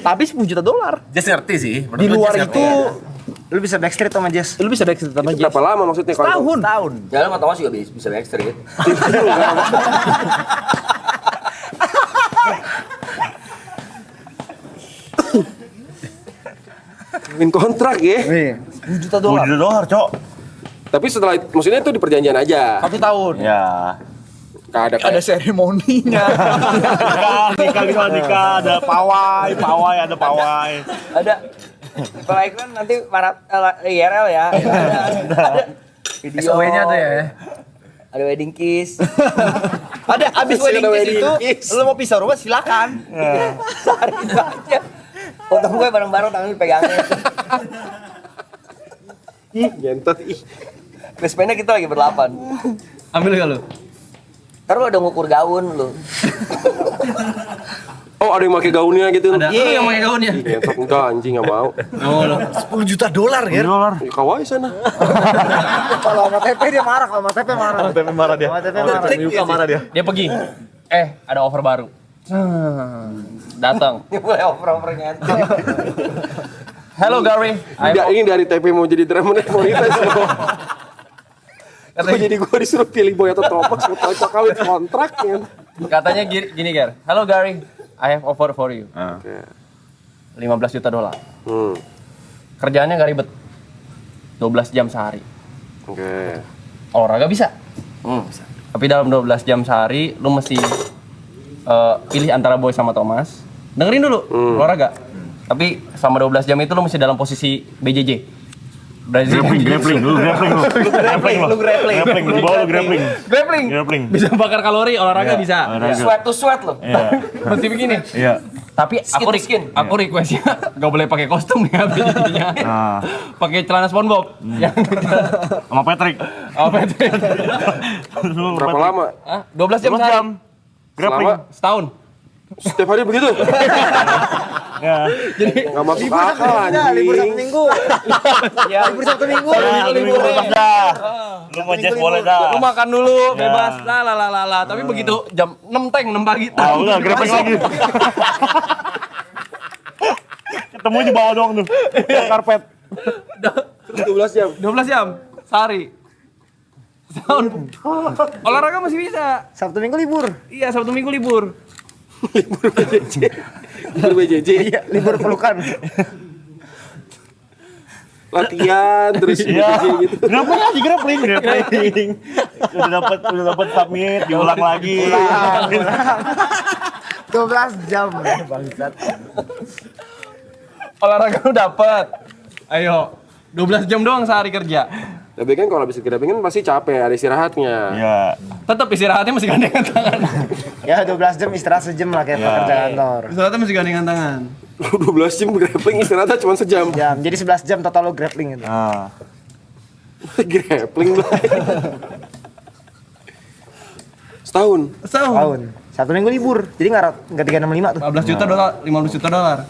Tapi $10 juta. Just ngerti sih. Di luar itu Lu bisa backstreet sama Jess. lu bisa backstreet sama Berapa lama maksudnya kalau tahun. Jalan sama Thomas juga bisa backstreet. kawin kontrak ya? $10 juta. $10 juta, Cok. Tapi setelah maksudnya itu di perjanjian aja. 1 tahun. Ya. Nggak ada Ada kayak seremoninya. Nikah, ada pawai, ada pawai. Ada. Kalau iklan nanti para IRL ya. Ada video. SOW-nya tuh ya. Ada wedding kiss. Ada abis Masih wedding ada kiss wedding itu, kiss. lu mau pisah rumah silakan. Sehari itu aja. Foto gue bareng-bareng tangan dipegangin. ngentot ih. Bestfriendnya kita lagi ber-8. Ambil gak lu? Ntar lu ada ngukur gaun lu. Oh ada yang pakai gaunnya gitu. Ada lu yang pakai gaunnya. Ngentot enggak anjing nggak mau. Oh lu. $10 juta Ger. Ya, kawaii sana. Kalau sama TP dia marah, kalau sama TP marah. TP marah dia. Sama TP marah. Muka marah dia. Dia pergi. Ada offer baru. Datang. Ini mulai over-over ngentot. Hello Gary. Tidak ini dari TP mau jadi drummer Morita semua. Kok jadi gue disuruh pilih Boy atau Topak cocok kawin kontrak ya. Katanya gini Ger. Hello Gary. I have offer for you. Oke. $15 juta. Kerjaannya gak ribet. 12 jam sehari. Oke. Olahraga bisa. Tapi dalam 12 jam sehari lu mesti pilih antara Boy sama Thomas. Dengerin dulu olahraga. Tapi selama 12 jam itu lu mesti dalam posisi BJJ. Grappling. Grappling. Bisa bakar kalori, olahraga bisa. Sweat to sweat lo. Mesti begini. Iya. Tapi Skin to skin. aku requestnya nggak boleh pakai kostum ya BJJ-nya. Pakai celana SpongeBob. Sama Patrick. Berapa lama? 12 jam sehari. Grappling. Setahun. Setiap hari begitu? Ya. Jadi nggak masuk akal Libur 1 anjing. minggu. Ya, Libur 1 minggu. Libur bebas dah. Lu mau Jess boleh dah. Lu makan dulu, bebas. Lah. Tapi begitu jam 6 pagi. Ah, udah grappling lagi. Ketemu di bawah doang tuh. Karpet. 12 jam. 12 jam sehari. Setahun. Olahraga masih bisa. Sabtu Minggu libur. Iya, Sabtu Minggu libur. Libur BJJ. Iya, libur pelukan. Latihan terus Iya. BJJ gitu. Grappling. Udah dapat submit, diulang lagi. 12 jam bangsat. Olahraga lu dapet. Ayo. 12 jam doang sehari kerja. Tapi kan kalau habis grappling kan pasti capek, ada istirahatnya. Iya. Tetap istirahatnya masih gandengan tangan. Ya 12 jam istirahat sejam lah kayak pekerja kantor. Istirahatnya masih gandengan tangan. 12 jam grappling istirahatnya cuma sejam. Jam. Jadi 11 jam total lo grappling itu. Nah. Grappling lah. Setahun. Tahun. Sabtu Minggu libur. Jadi nggak 365 tuh. 15 juta dolar, 15 juta dolar.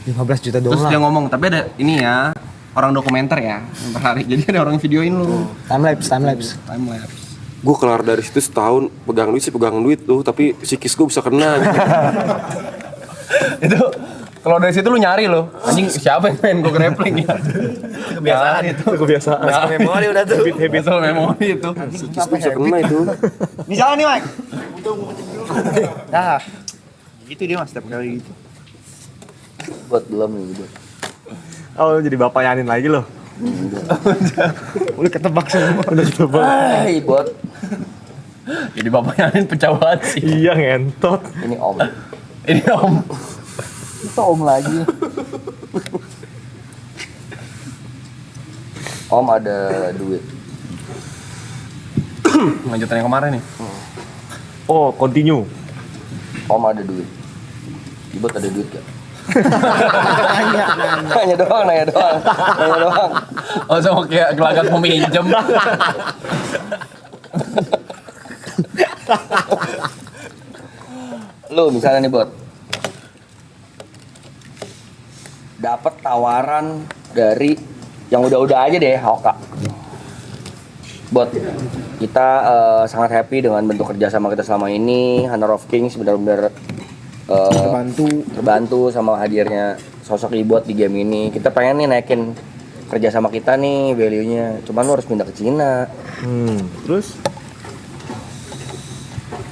15 juta Terus dia ngomong, tapi ada ini ya, orang dokumenter ya per hari. Jadi ada orang videoin lu. Time lapse. Time lapse. Gue kelar dari situ setahun pegang duit tuh, tapi psikis gue bisa kena gitu. Itu kalau dari situ lu nyari lo. Anjing siapa yang main gue grappling gitu. Kebiasaan itu. Kebiasaan. Memori udah tuh. Habit memori itu. Psikis gue bisa kena itu. Misalnya nih, Mike. Nah, gitu dia mas setiap kali gitu. Buat belum nih gitu. Oh, jadi bapak Yanin lagi loh. Udah ketebak semua. Udah coba. Hai buat Jadi bapaknya Anin pecah banget sih. Iya ngentot. ini om. Ini om. Itu om lagi. Om ada duit. Lanjutan yang kemarin nih. Oh, continue. Om ada duit. Ibot ada duit gak? Nanya doang. Oh sama kayak gelagat mau minjem. Lu misalnya nih Bot, dapat tawaran dari yang udah-udah aja deh Hoka. Bot, kita sangat happy dengan bentuk kerjasama kita selama ini. Honor of Kings benar-benar terbantu sama hadirnya sosok Ibot di game ini. Kita pengen nih naikin kerjasama kita nih value-nya. Cuman lu harus pindah ke Cina. Terus?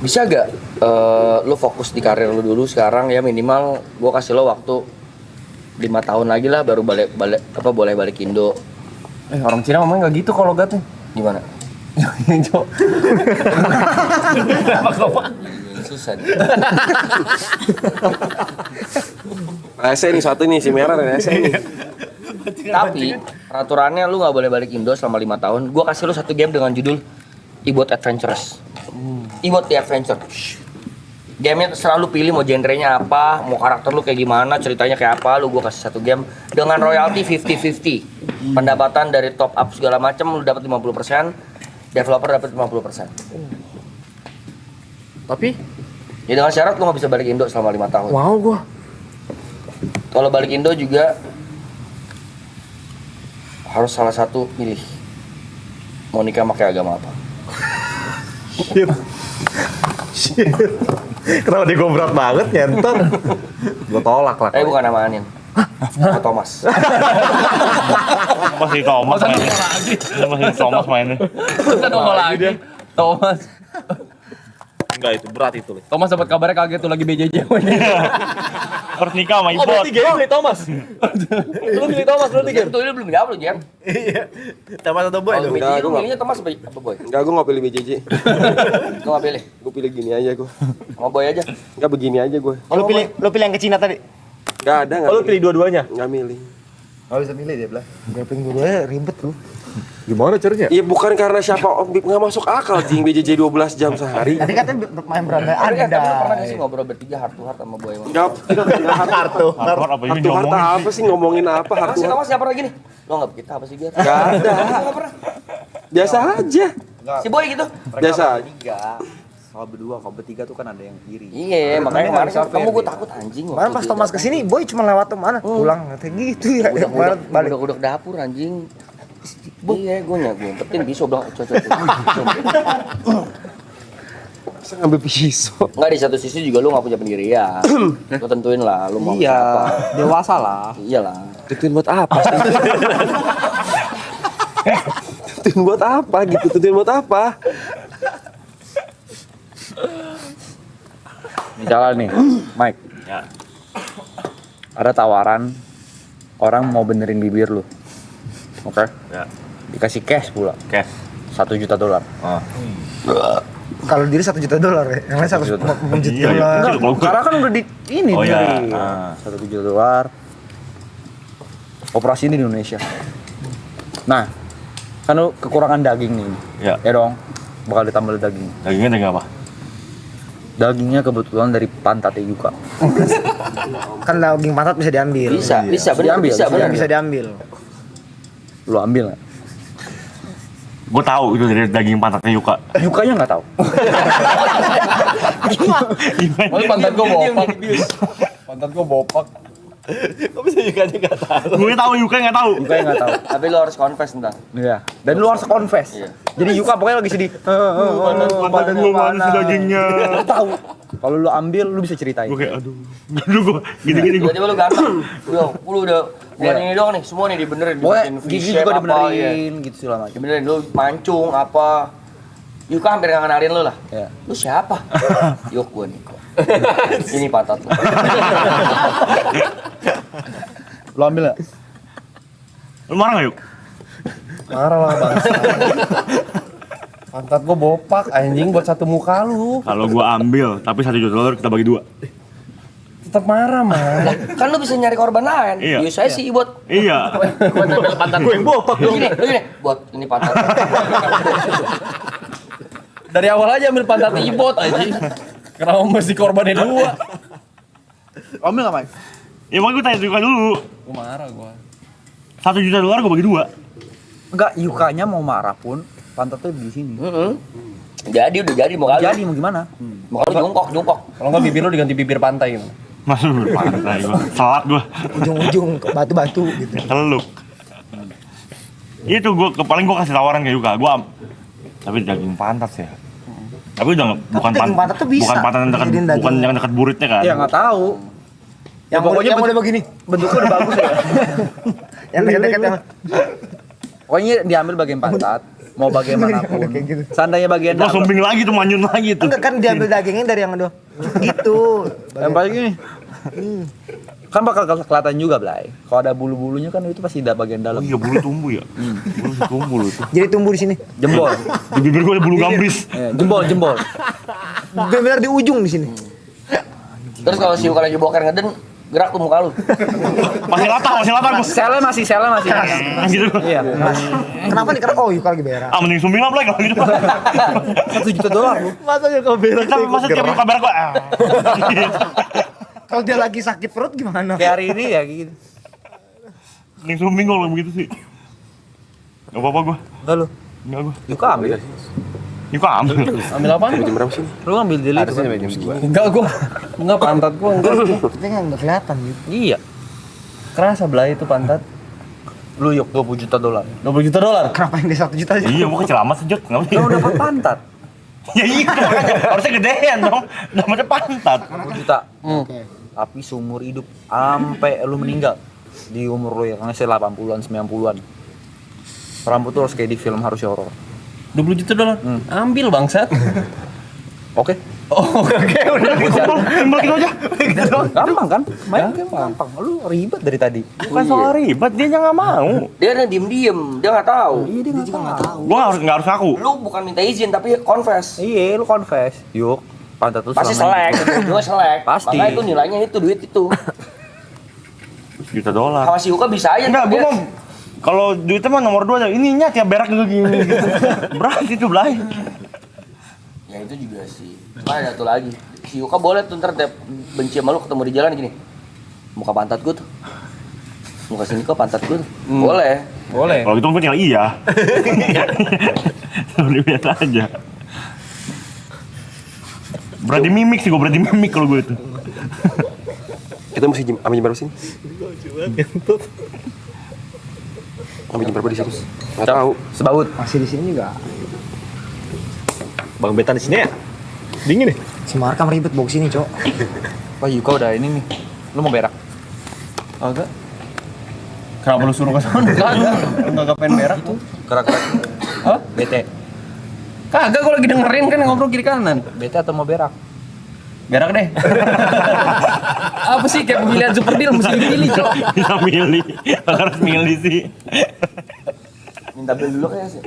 Bisa gak lu fokus di karir lu dulu sekarang ya, minimal gua kasih lo waktu 5 tahun lagi lah baru boleh balik Indo. Orang Cina ngomongnya nggak gitu kalau gat nih. Gimana? Jo. Susah. Rese nih satu nih, si merah rese nih. Tapi peraturannya lu nggak boleh balik Indo selama 5 tahun. Gua kasih lu satu game dengan judul Ibot Adventures. Ibot The Adventure. Gamenya selalu pilih mau genrenya apa, mau karakter lu kayak gimana, ceritanya kayak apa, gua kasih satu game dengan royalty 50-50. Pendapatan dari top up segala macam lu dapat 50%, developer dapat 50%. Tapi Ya dengan syarat lu nggak bisa balik Indo selama 5 tahun. mau gua. Kalau balik Indo juga harus salah satu pilih. Mau nikah pakai agama apa? Shit. Kenapa dia gua berat banget nyentot? Gua tolak lah. Bukan nama Anin. Sama Thomas. Masih Thomas mainnya. Masih Thomas mainnya. Kita nongol lagi. Thomas. Enggak, itu berat itu. Thomas dapat kabarnya kaget tuh lagi BJJ. Harus nikah sama Oh berarti game milih Thomas. Lu milih Thomas berarti game. Itu belum jawab lu, Jam. Thomas atau Boy? Kalau Enggak, BJJ lu gua milihnya Thomas apa Boy? Enggak, gue gak pilih BJJ. Lu nggak pilih? Gue pilih gini aja gue. Sama Boy aja. Enggak, begini aja gue. Lu pilih yang ke Cina tadi? Enggak ada, enggak. Oh, lu pilih dua-duanya? Enggak milih. Gak bisa milih dia bilang. Grappling dua-duanya ribet tuh. Gimana caranya? Iya bukan karena siapa nggak masuk akal jing BJJ 12 jam sehari. Tadi katanya main beranda Tapi lu pernah nggak Anda. sih ngobrol bertiga heart to heart sama Boy? Enggak, Hardcore apa ini hartu harta apa sih ngomongin apa Mas hartu? Thomas siapa lagi nih? Lo nggak kita apa sih dia? Enggak ada. Nggak pernah. Biasa aja. Si Boy gitu. Biasa aja. Kalau berdua, kalau bertiga tuh kan ada yang kiri. Iya, makanya kemarin kan ketemu gue takut anjing. Kemarin pas Thomas kesini, Boy cuma lewat tuh mana? Pulang katanya gitu ya. Kemarin balik. Udah dapur anjing. Iya, gue ngumpetin pisau bilang cocok. Bisa ngambil pisau. Enggak, di satu sisi juga lu nggak punya pendirian. Lu tentuin lah, lu mau Iya, apa. dewasa lah. Iyalah. Tentuin buat apa sih? Tentuin buat apa gitu? Tentuin buat apa? Misalnya nih, Mike. Ya. Ada tawaran orang mau benerin bibir lu. Oke? Ya. Dikasih cash pula. Cash. $1 juta. Kalau diri $1 juta ya. Yang lain 1 juta. Enggak, Karena kan udah di ini Oh, dari iya. $1 juta. Operasi ini di Indonesia. Nah, kan lu kekurangan daging nih. Ya. Ya dong. Bakal ditambah daging. Dagingnya daging apa? Dagingnya kebetulan dari pantatnya Yuka. Kan daging pantat bisa diambil. Bisa, bener, Diambil, bisa, bener. Bisa diambil. Lu ambil nggak? Gue tahu itu dari daging pantatnya Yuka. Yukanya nggak tahu. Oh, pantat gua bopak. Pantat gua bopak. Kok bisa Yuka aja nggak tahu? Gue tahu, Yuka nggak tahu. Yuka yang nggak tahu. Tapi lo harus confess ntar. Iya. Dan lu harus confess. Iya. Jadi Yuka pokoknya lagi sedih. Badan gue mana sih dagingnya? Lu tahu. Kalau lu ambil, lu bisa ceritain. Gue kayak aduh gue gini-gini gue. Tiba-tiba lu ganteng. Lu udah bukan ini doang nih, semua nih dibenerin. Pokoknya dibikin gigi V-shape juga apa, iya. dibenerin gitu segala macam. Dibenerin lu mancung apa. Yuka hampir nggak kenalin lu lah. Iya. Lu siapa? Yuk gua Niko. Ini pantat lu. Lu ambil nggak? Lu marah nggak, Yuk? Marah lah bangsa. Pantat gua bopak anjing buat satu muka lu. Kalau gue ambil, tapi $1 juta kita bagi 2. Tetap marah mah. Kan lu bisa nyari korban lain. Iya. Ya saya sih buat Iya. Gua tempel pantat gue yang bopak lu gini, buat ini pantat. Dari awal aja ambil pantat ibot anjing. Kenapa mesti korbannya dua? Ambil nggak, Mike? Ya makanya gue tanya Yuka dulu. Gua marah gua. $1 juta gue bagi 2. Enggak, Yukanya mau marah pun pantatnya di sini. Jadi udah jadi mau kali. Jadi mau gimana? Mau kali jongkok. Kalau nggak bibir lu diganti bibir pantai gitu. Masuk pantai gue. Selat gue. Ujung-ujung ke batu-batu gitu. Teluk. Itu gue paling gue kasih tawaran ke Yuka. Tapi daging pantat sih. Tapi udah bukan daging pantat tuh bisa bukan pantat yang dekat, dijadiin daging. bukan yang dekat buritnya kan. Ya nggak tahu. Yang pokoknya model begini. bentuknya udah bagus ya. Yang dekat-dekat yang Pokoknya diambil bagian pantat, mau bagaimanapun. Kayak gitu. Seandainya bagian Gue dalam. sumbing lagi tuh, manyun lagi tuh. enggak kan diambil dagingnya dari yang aduh. Gitu. Yang paling gini. Kan bakal kelihatan juga, Blay. Kalau ada bulu-bulunya kan itu pasti ada bagian Oh dalam. iya, bulu tumbuh ya. Bulu tumbuh loh tuh. Jadi tumbuh di sini. Jempol. Di bibir gue ada bulu gambris. Jempol. Benar di ujung di sini. Terus kalau si Yuka lagi boker ngeden, gerak tuh muka lu. Masih latar gue. Selnya masih. Gitu. Iya. Kenapa nih? Karena oh Yuka lagi berak. Ah, mending sumbing lah Blay kalau gitu. $1 juta lu. Masa Yuka berak? Masa tiap kabar gue. Kalau dia lagi sakit perut gimana? Kayak hari ini ya gitu. Mending sumbing kalau begitu sih. Gak apa-apa gue. Enggak lu. Enggak gue. Yuka ambil. Yuka ambil. Ambil apa? Jam berapa sih? Lu ambil dulu itu. Harusnya jam 2. Enggak gua. Enggak pantat gua enggak. Tapi kan nggak kelihatan gitu. Iya. Kerasa Blay itu pantat. Lu yuk $20 juta. $20 juta. Kenapa yang dia 1 juta aja? Iya, gue kecelamat sejut. Lu dapat pantat. Ya iya, makanya. Harusnya gedean dong. Namanya pantat. $20 juta. Tapi seumur hidup sampai lu meninggal di umur lu yang masih 80-an 90-an. Rambut tuh harus kayak di film Harus Horor. $20 juta. Ambil bangsat. Oke. Oh, oke udah. Simpel gitu aja. Gampang kan? Main game gampang. Lu ribet dari tadi. Bukan soal ribet, dia nggak mau. Dia diem-diem, dia nggak tahu. Iya dia nggak tahu. Gue nggak harus ngaku. Lu bukan minta izin tapi confess. Iya, lu confess. Yuk, pantat lu Pasti selama selek, juga selek. Pasti. Makanya itu nilainya itu duit itu. $1 juta. Sama si Yuka bisa aja. Enggak, gue dia- mau kalau duitnya mah nomor 2 aja. Ininya tiap berak juga gini. Berat itu Blay. Ya itu juga sih. Cuma ada satu lagi. Si Yuka boleh tuh ntar tiap benci sama lu ketemu di jalan gini. Muka pantat gue tuh. Muka sini kok pantat gue tuh. Boleh. Boleh. Kalau gitu gue tinggal iya. Udah biasa aja. Berarti mimik sih, gue berarti mimik kalau gue itu. Kita mesti ambil jam berapa sini? Ambil jam berapa di sini? Nggak tahu. sebaut. Masih di sini juga. Bang Betan di sini ya? Dingin nih. Si Markam ribet bawa sini, Cok. Wah, Yuka udah ini nih. Lu mau berak? Agak. Kenapa lu suruh ke sana? Enggak pengen berak tuh. Gerak-gerak. Hah? Bete. Kagak, gua lagi dengerin kan ngobrol kiri kanan. Bete atau mau berak? Berak deh. Apa sih kayak pemilihan super deal mesti dipilih, Cok. Bisa milih. Harus milih sih. Minta beli dulu kayak sih.